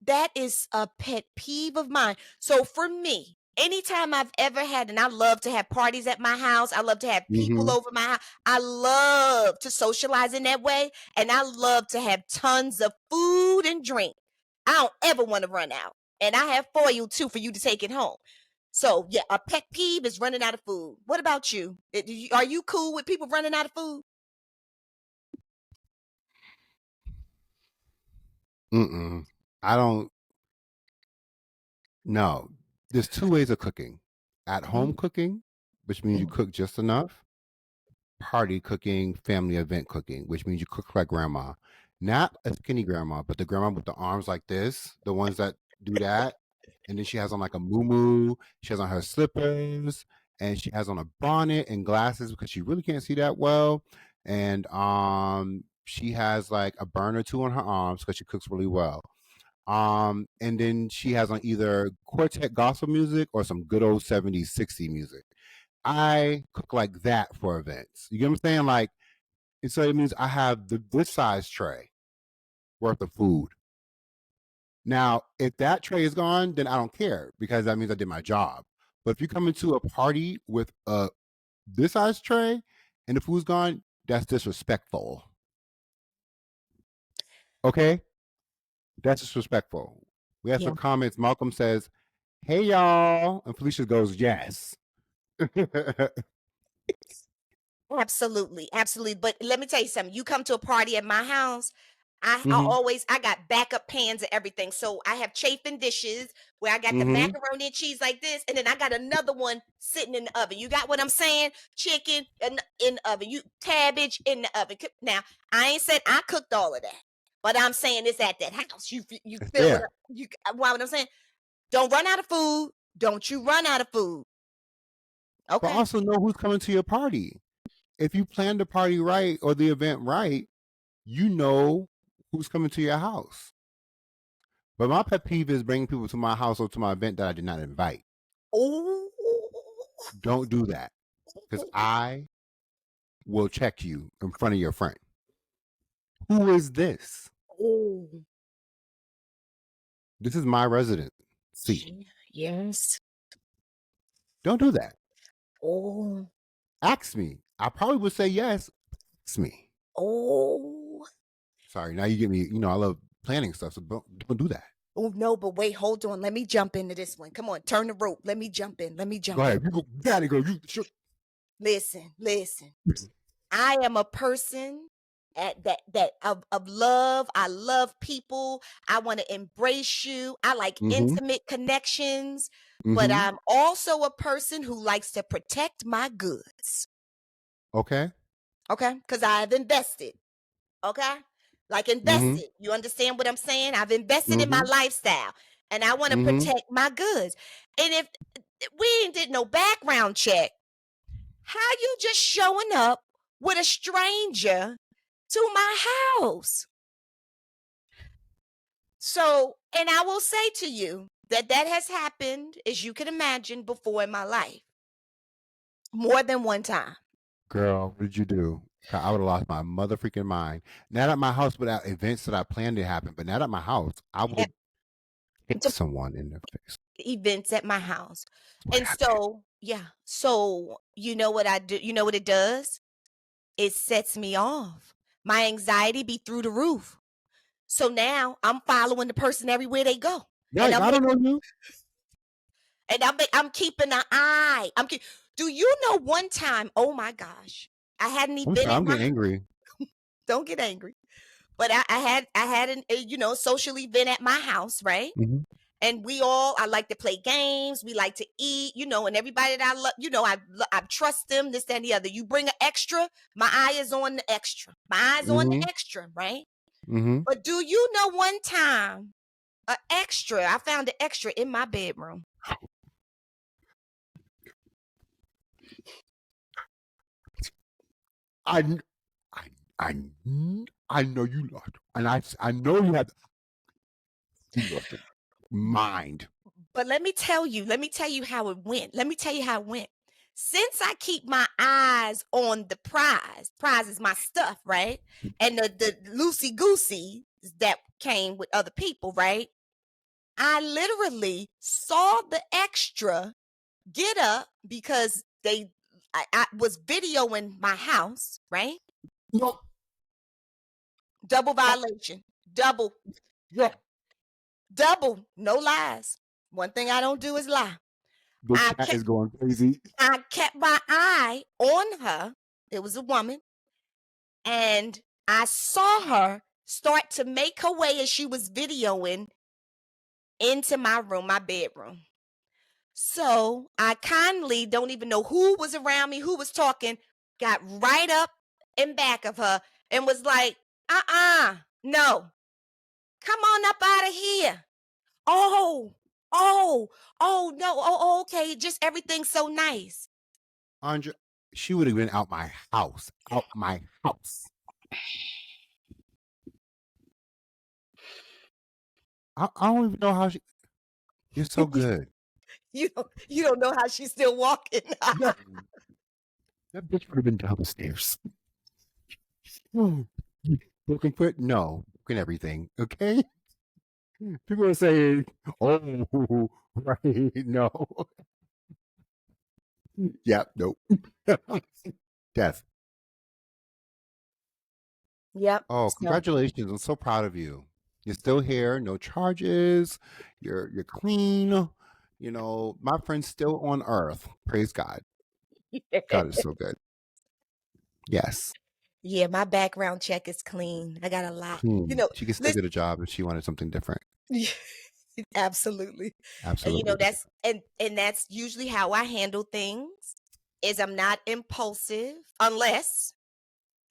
that is a pet peeve of mine. So for me, anytime I've ever had, and I love to have parties at my house, I love to have people Mm-hmm. over my house. I love to socialize in that way, and I love to have tons of food and drink. I don't ever want to run out. And I have foil too for you to take it home. So yeah, a pet peeve is running out of food. What about you? Are you cool with people running out of food? Mm-mm. I don't know. There's two ways of cooking. At home Mm, cooking, which means you mm, cook just enough. Party cooking, family event cooking, which means you cook like grandma. Not a skinny grandma, but the grandma with the arms like this, the ones that do that. And then she has on like a moo she has on her slippers, and she has on a bonnet and glasses because she really can't see that well. And she has like a burn or two on her arms because she cooks really well. And then she has on either quartet gospel music or some good old 70s, 60s music. I cook like that for events. You get what I'm saying? Like, and so it means I have this size tray worth of food. Now, if that tray is gone, then I don't care because that means I did my job. But if you come into a party with a this size tray and the food's gone, that's disrespectful. Okay? That's disrespectful. We have Yeah. some comments. Malcolm says, "Hey y'all," and Felicia goes, "Yes." Absolutely, absolutely. But let me tell you something. You come to a party at my house, Mhm. I got backup pans and everything. So I have chafing dishes where I got the Mhm. macaroni and cheese like this, and then I got another one sitting in the oven. You got what I'm saying? Chicken in the oven, you cabbage in the oven. Now I ain't said I cooked all of that, but I'm saying it's at that house. You It's feel what there. why what I'm saying? Don't run out of food. Don't you run out of food. But Okay. also know who's coming to your party. If you plan the party right or the event right, you know who's coming to your house. But my pet peeve is bringing people to my house or to my event that I did not invite. Oh. Don't do that because I will check you in front of your friend. Who is this? Oh. This is my residency. Yes. Don't do that. Oh. Ask me. I probably would say yes. Ask me. Oh. Sorry, now you get me. You know, I love planning stuff, so don't do that. Oh no, but wait, hold on. Let me jump into this one. Come on, turn the rope. Let me jump in. Let me Go jump in. ahead. You got it, girl. You sure. Listen, listen. I am a person at that of love. I love people. I want to embrace you. I like Mm-hmm. intimate connections, but Mm-hmm. I'm also a person who likes to protect my goods. Okay. Okay? Because I've invested. Okay? Like Mm-hmm. invested. You understand what I'm saying? I've invested in my Mm-hmm. lifestyle and I want to Mm-hmm. protect my goods. And if we ain't did no background check, how you just showing up with a stranger to my house? So, and I will say to you that that has happened, as you can imagine, before in my life, more than one time. Girl, what did you do? I would have lost my mother freaking mind. Not at my house, without events that I planned to happen, but not at my house. I At would hit someone in the face. events at my house. What And happened? so, yeah. So, you know what I do? You know what it does? It sets me off. My anxiety be through the roof. So now I'm following the person everywhere they go. And Right. I don't know you. I'm keeping an eye. Do you know one time, oh my gosh, I had an I'm event sorry. at I'm my getting angry. don't get angry. But I had an social event at my house, right? Mm-hmm. And I like to play games, we like to eat, and everybody that I love, I trust them, this, that, and the other. You bring an extra, my eye is on the extra. My eyes on the Mm-hmm. extra, right? Mm-hmm. But do you know one time I found an extra in my bedroom. I, kn- I, I know you lost, and I know you had you lost your mind. But let me tell you how it went. Let me tell you how it went. Since I keep my eyes on the prize is my stuff, right? And the loosey goosey that came with other people, right? I literally saw the extra get up because I was videoing my house, right? No, Double violation. Double, yeah. double, no lies. One thing I don't do is lie. The I chat kept is going crazy. I kept my eye on her. It was a woman, and I saw her start to make her way as she was videoing into my room, my bedroom. So I kindly don't even know who was around me, who was talking, got right up in back of her and was like, no, come on up out of here. Oh, no, okay, just everything's so nice. Andrea, she would have been out my house. Out my house. I don't even know how she. You're so good. You don't know how she's still walking. No, that bitch would have been downstairs. Broken foot? No. Broken everything. Okay? People are saying, oh, right. No. Yep. Nope. Death. Yep. Oh, So congratulations. I'm so proud of you. You're still here, no charges. You're clean. You know, my friend's still on earth. Praise God. God is so good. Yes. yeah, my background check is clean. I got a lot. Clean. She could still Listen, get a job if she wanted something different. absolutely. And Absolutely. that's usually how I handle things is I'm not impulsive unless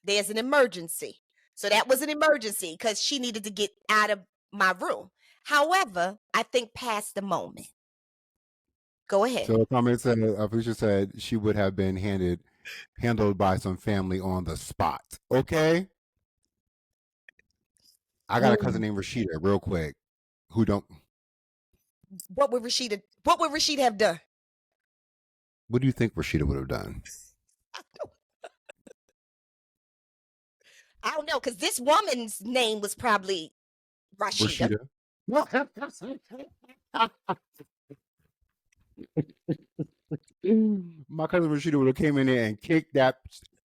there's an emergency. So that was an emergency because she needed to get out of my room. However, I think past the moment. Go ahead. So the comment said, Felicia said she would have been handled by some family on the spot. Okay. I got a cousin Mm. named Rashida, real quick, who don't. What would Rashida have done? What do you think Rashida would have done? I don't know, because this woman's name was probably Rashida. Rashida. My cousin Rashida would have came in there and kicked that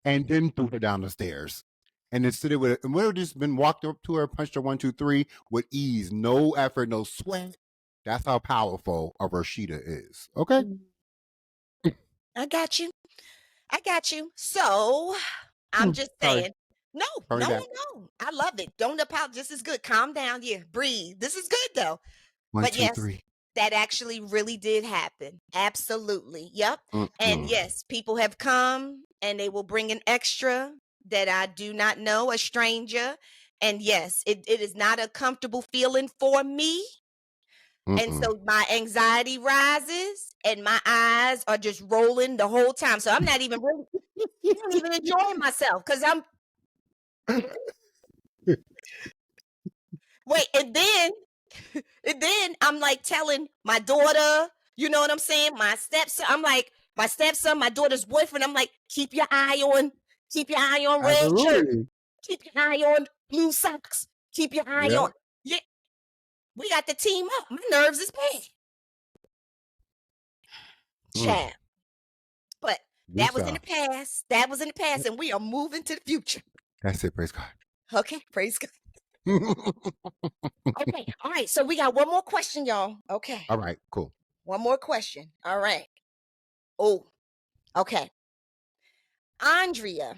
and then threw her down the stairs. And then stood it with it and would have just been walked up to her, punched her 1, 2, 3 with ease, no effort, no sweat. That's how powerful a Rashida is. Okay? I got you. So I'm just Sorry. saying. No, Sorry no, that. no. I love it. Don't apologize. This is good. Calm down. Yeah, breathe. This is good though. 1, But 2, yes, 3. that actually really did happen. Absolutely. Yep. And Mm-mm. yes, people have come and they will bring an extra that I do not know, a stranger. And yes, it is not a comfortable feeling for me. And Mm-mm. so my anxiety rises and my eyes are just rolling the whole time. So I'm not even enjoying myself because I'm wait, and then I'm like telling my daughter, you know what I'm saying? My stepson, my daughter's boyfriend. I'm like, keep your eye on red shirt, Absolutely. keep your eye on blue socks, keep your eye Yeah. on. Yeah, we got to team up. My nerves is bad. Mm. Chat. But Woo that was in the stuff. past. That was in the past, and we are moving to the future. That's it. Praise God. Okay, praise God. Okay, all right. So we got one more question, y'all. Okay, All right. Cool. one more question. All right. Oh, okay. Andrea,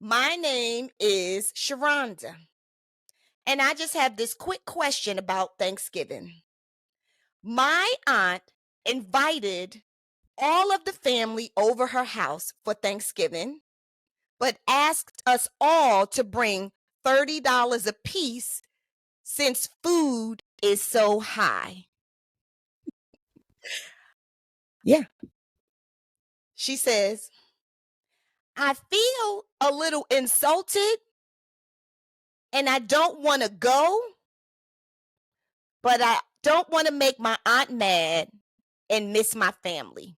my name is Sharonda, and I just have this quick question about Thanksgiving. My aunt invited all of the family over her house for Thanksgiving, but asked us all to bring $30 a piece since food is so high. Yeah. She says, I feel a little insulted and I don't want to go, but I don't want to make my aunt mad and miss my family.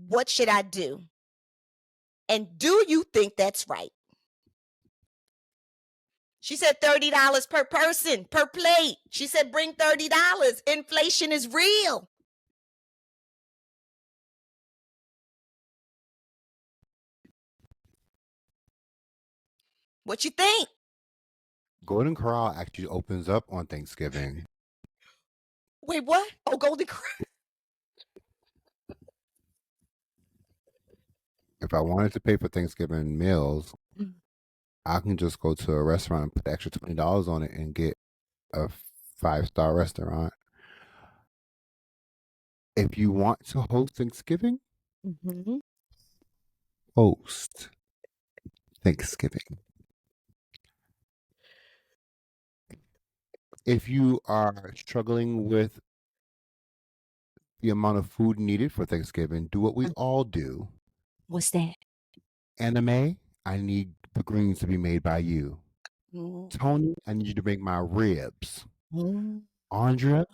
What should I do? And do you think that's right? She said $30 per person, per plate. She said bring $30. Inflation is real. What you think? Golden Corral actually opens up on Thanksgiving. Wait, what? Oh, Golden Corral. If I wanted to pay for Thanksgiving meals, I can just go to a restaurant and put the extra $20 on it and get a 5-star restaurant. If you want to host Thanksgiving, host Thanksgiving. If you are struggling with the amount of food needed for Thanksgiving, do what we all do. What's that? Anime, I need the greens to be made by you. Tony, I need you to make my ribs. Andrea,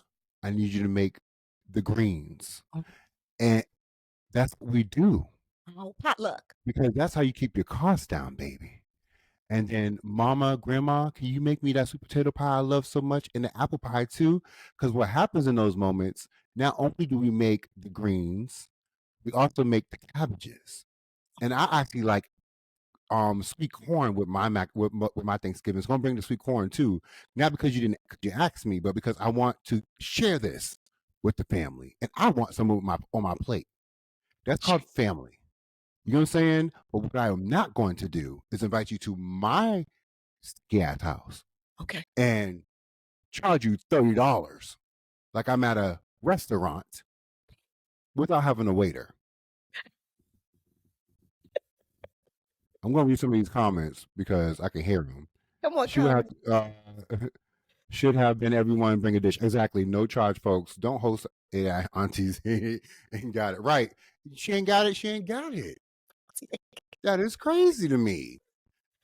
I need you to make the greens. And that's what we do Oh, potluck. because that's how you keep your costs down, baby. And then, Mama, Grandma, can you make me that sweet potato pie I love so much and the apple pie too? Because what happens in those moments, not only do we make the greens, we also make the cabbages. And I actually like sweet corn with my with my Thanksgiving. So I'm gonna bring the sweet corn too, not because you didn't you asked me, but because I want to share this with the family, and I want some of my on my plate. That's Sure. called family. You know what I'm saying? But what I am not going to do is invite you to my gas house Okay. and charge you $30 like I'm at a restaurant without having a waiter. I'm going to read some of these comments because I can hear them. Come on, She would have comment. should have been everyone bring a dish. Exactly. No charge, folks. Don't host it at aunties ain't got it. Right. She ain't got it. She ain't got it. That is crazy to me.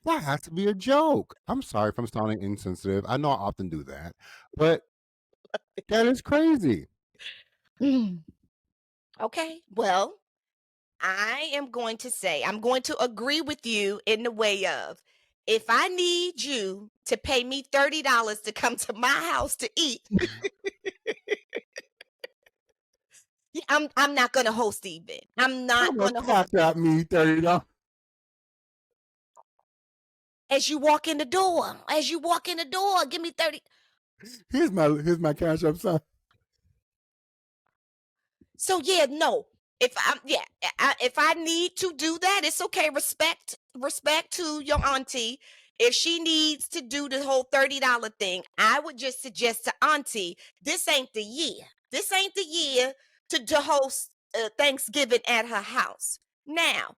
That has to be a joke. I'm sorry if I'm sounding insensitive. I know I often do that, but that is crazy. Mm. Okay. Well, I am going to say, I'm going to agree with you in the way of if I need you to pay me $30 to come to my house to eat, yeah, I'm not gonna host the event. I'm How not much gonna host cash out me $30? as you walk in the door. As you walk in the door, give me 30. Here's my cash up sign. So yeah, no. If I'm yeah, if I need to do that, it's okay. Respect to your auntie. If she needs to do the whole $30 thing, I would just suggest to auntie, this ain't the year. This ain't the year to host Thanksgiving at her house. Now,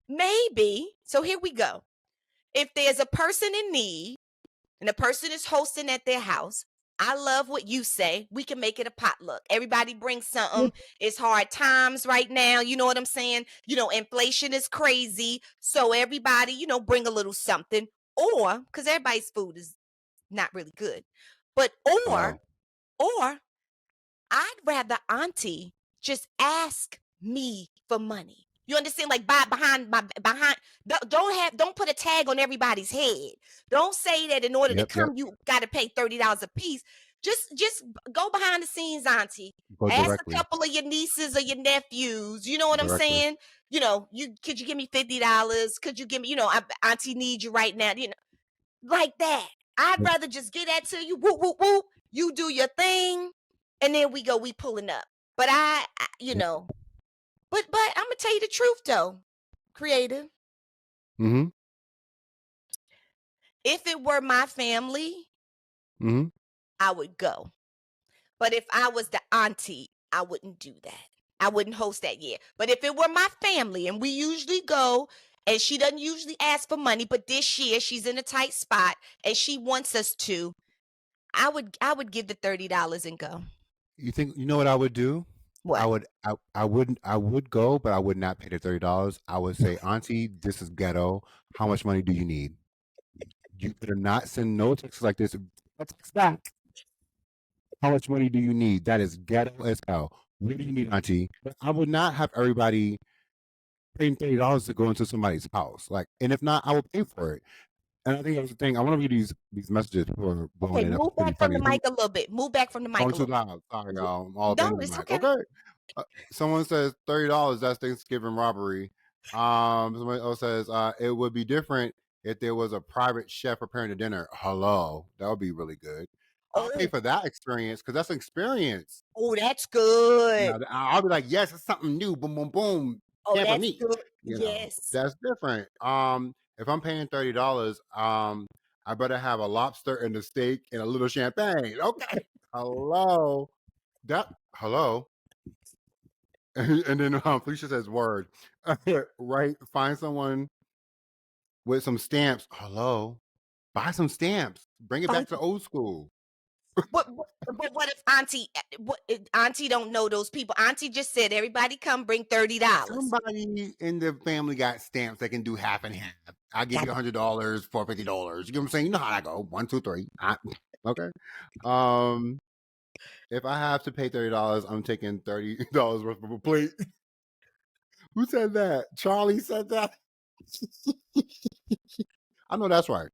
maybe, so here we go. If there's a person in need and the person is hosting at their house, I love what you say. We can make it a potluck. Everybody brings something. It's hard times right now. You know what I'm saying? Inflation is crazy. So everybody, bring a little something. Or, because everybody's food is not really good. But, or, Hello. or I'd rather auntie just ask me for money. You understand? Like behind don't put a tag on everybody's head. Don't say that in order to Yep, yep. come you got to pay $30 a piece. Just go behind the scenes, auntie. Go Ask a directly. couple of your nieces or your nephews. You know what I'm Directly. saying? You could you give me $50? Could you give me, auntie need you right now, like that. I'd Yep. rather just get that to you. Whoop, whoop, whoop. You do your thing. And then we pulling up. But but I'm gonna tell you the truth though, creative. Mm-hmm. If it were my family, Mm-hmm. I would go. But if I was the auntie, I wouldn't do that. I wouldn't host that year. But if it were my family and we usually go and she doesn't usually ask for money, but this year she's in a tight spot and she wants us to, I would give the $30 and go. You know what I would do? What? I would go, but I would not pay the $30. I would say, Auntie, this is ghetto. How much money do you need? You better not send no texts like this. Text back. How much money do you need? That is ghetto as hell. What do you need, Auntie? But I would not have everybody paying $30 to go into somebody's house. Like, and if not, I will pay for it. And I think that's the thing. I want to read these messages. People are blowing Okay, it up. move It's pretty back from the funny. mic a little bit. Move back from the mic Going a too little bit. loud. Sorry, y'all. I'm all up No, in the it's mic. okay. Okay. Someone says $30. That's Thanksgiving robbery. Somebody else says it would be different if there was a private chef preparing the dinner. Hello, that would be really good. I'll pay Oh, for that experience because that's an experience. oh, that's good. Now I'll be like, yes, it's something new. Boom, boom, boom. Oh, Camp for that's me. good. Yes. That's different. If I'm paying $30, I better have a lobster and a steak and a little champagne. Okay. Hello. Hello. And then Felicia says, "Word, right? Find someone with some stamps. Hello, buy some stamps. Bring it back Fine. to old school. But what if Auntie? What if Auntie don't know those people? Auntie just said everybody come bring $30. Somebody in the family got stamps that can do half and half. I'll give Got you $100 for $50. You know what I'm saying? You know how I go. One, two, three. Okay. Um, If I have to pay $30, I'm taking $30 worth of a plate. Who said that? Charlie said that. I know that's right.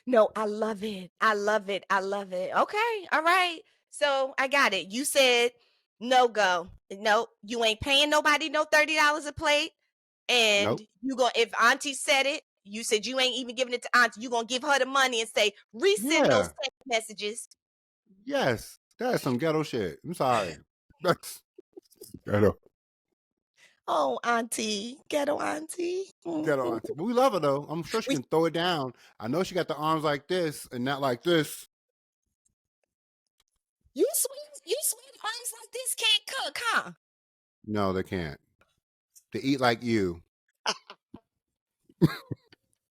No, I love it. I love it. I love it. Okay. All right. So I got it. You said no go. No, you ain't paying nobody no $30 a plate. And Nope. you go if Auntie said it, you said you ain't even giving it to Auntie. You gonna give her the money and say, resend those Yeah. text messages. Yes. That's some ghetto shit. I'm sorry. That's ghetto. Oh, Auntie, ghetto Auntie. Ghetto auntie. But we love her though. I'm sure she We, can throw it down. I know she got the arms like this and not like this. you swear arms like this can't cook, huh? No, they can't. They eat like you.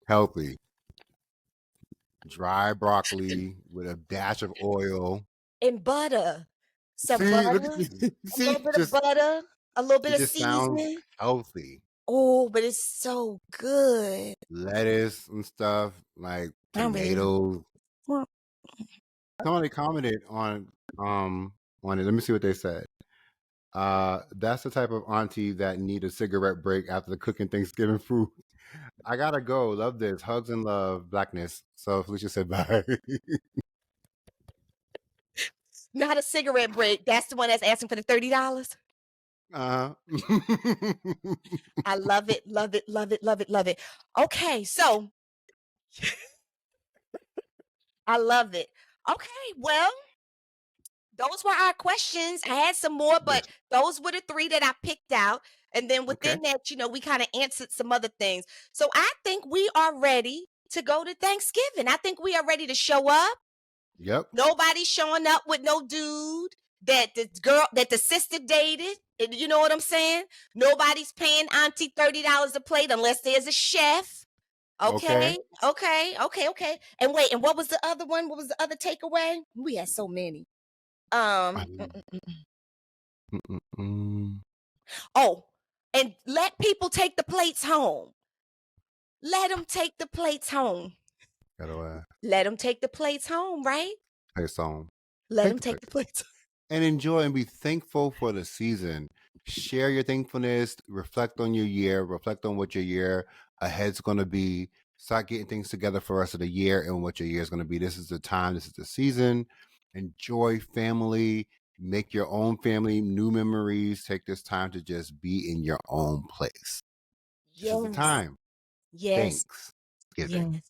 Healthy. Dry broccoli with a dash of oil. And butter. Some See, look at butter, me. a little See, bit of butter, a little bit it of just sounds seasoning. healthy. Oh, but it's so good. Lettuce and stuff, like I'm ready. tomatoes. Well, Somebody commented on it. Let me see what they said. That's the type of auntie that need a cigarette break after the cooking Thanksgiving food. I gotta go. Love this. Hugs and love. Blackness. So Felicia said bye. not a cigarette break. That's the one that's asking for the $30. uh I love it, love it, love it, love it, love it. Okay, so I love it. Okay, well, those were our questions. I had some more, Yes. but those were the three that I picked out. And then Okay. within that, we kind of answered some other things. So I think we are ready to go to Thanksgiving. I think we are ready to show up. Yep. Nobody's showing up with no dude that the sister dated. You know what I'm saying? Nobody's paying Auntie $30 a plate unless there's a chef. Okay. Okay. And wait, and what was the other one? What was the other takeaway? We had so many. Um, Mm, mm, mm. mm, mm, mm. Oh, and let people take the plates home. Let them take the plates home. Gotta Let them take the plates home, right? play a song. Let Take them the take pic. the plates. And enjoy and be thankful for the season. Share your thankfulness, reflect on your year, reflect on what your year ahead's going to be. Start getting things together for the rest of the year and what your year is going to be. This is the time, this is the season. Enjoy family, make your own family, new memories. Take this time to just be in your own place. This is the Yes. time. Yes. Thanksgiving. Yes.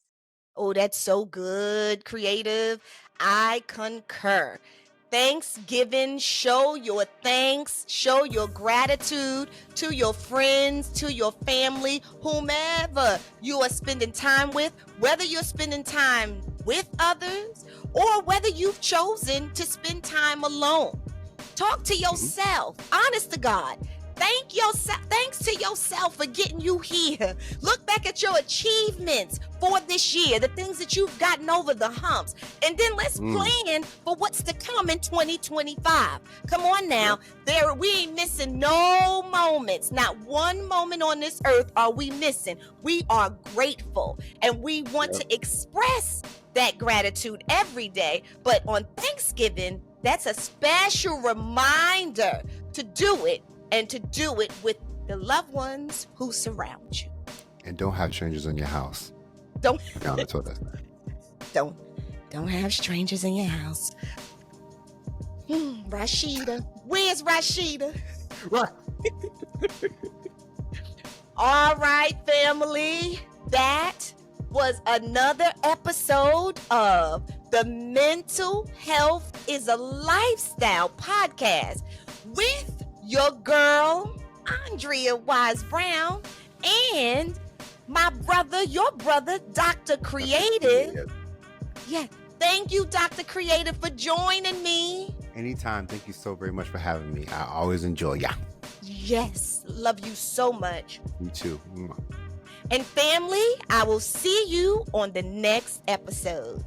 Oh, that's so good, creative. I concur. Thanksgiving, show your thanks, show your gratitude to your friends, to your family, whomever you are spending time with, whether you're spending time with others or whether you've chosen to spend time alone. Talk to yourself, honest to God. Thanks to yourself for getting you here. Look back at your achievements for this year, the things that you've gotten over the humps, and then let's plan for what's to come in 2025. Come on now, we ain't missing no moments. Not one moment on this earth are we missing. We are grateful, and we want to express that gratitude every day. But on Thanksgiving, that's a special reminder to do it. And to do it with the loved ones who surround you. And don't have strangers in your house. Don't have strangers in your house. Rashida. Where's Rashida? Right. All right, family. That was another episode of the Mental Health is a Lifestyle podcast with your girl, Andrea Wise-Brown, and your brother, Dr. Creative. Yeah, thank you, Dr. Creative, for joining me. Anytime. Thank you so very much for having me. I always enjoy ya. Yes, love you so much. You too. And family, I will see you on the next episode.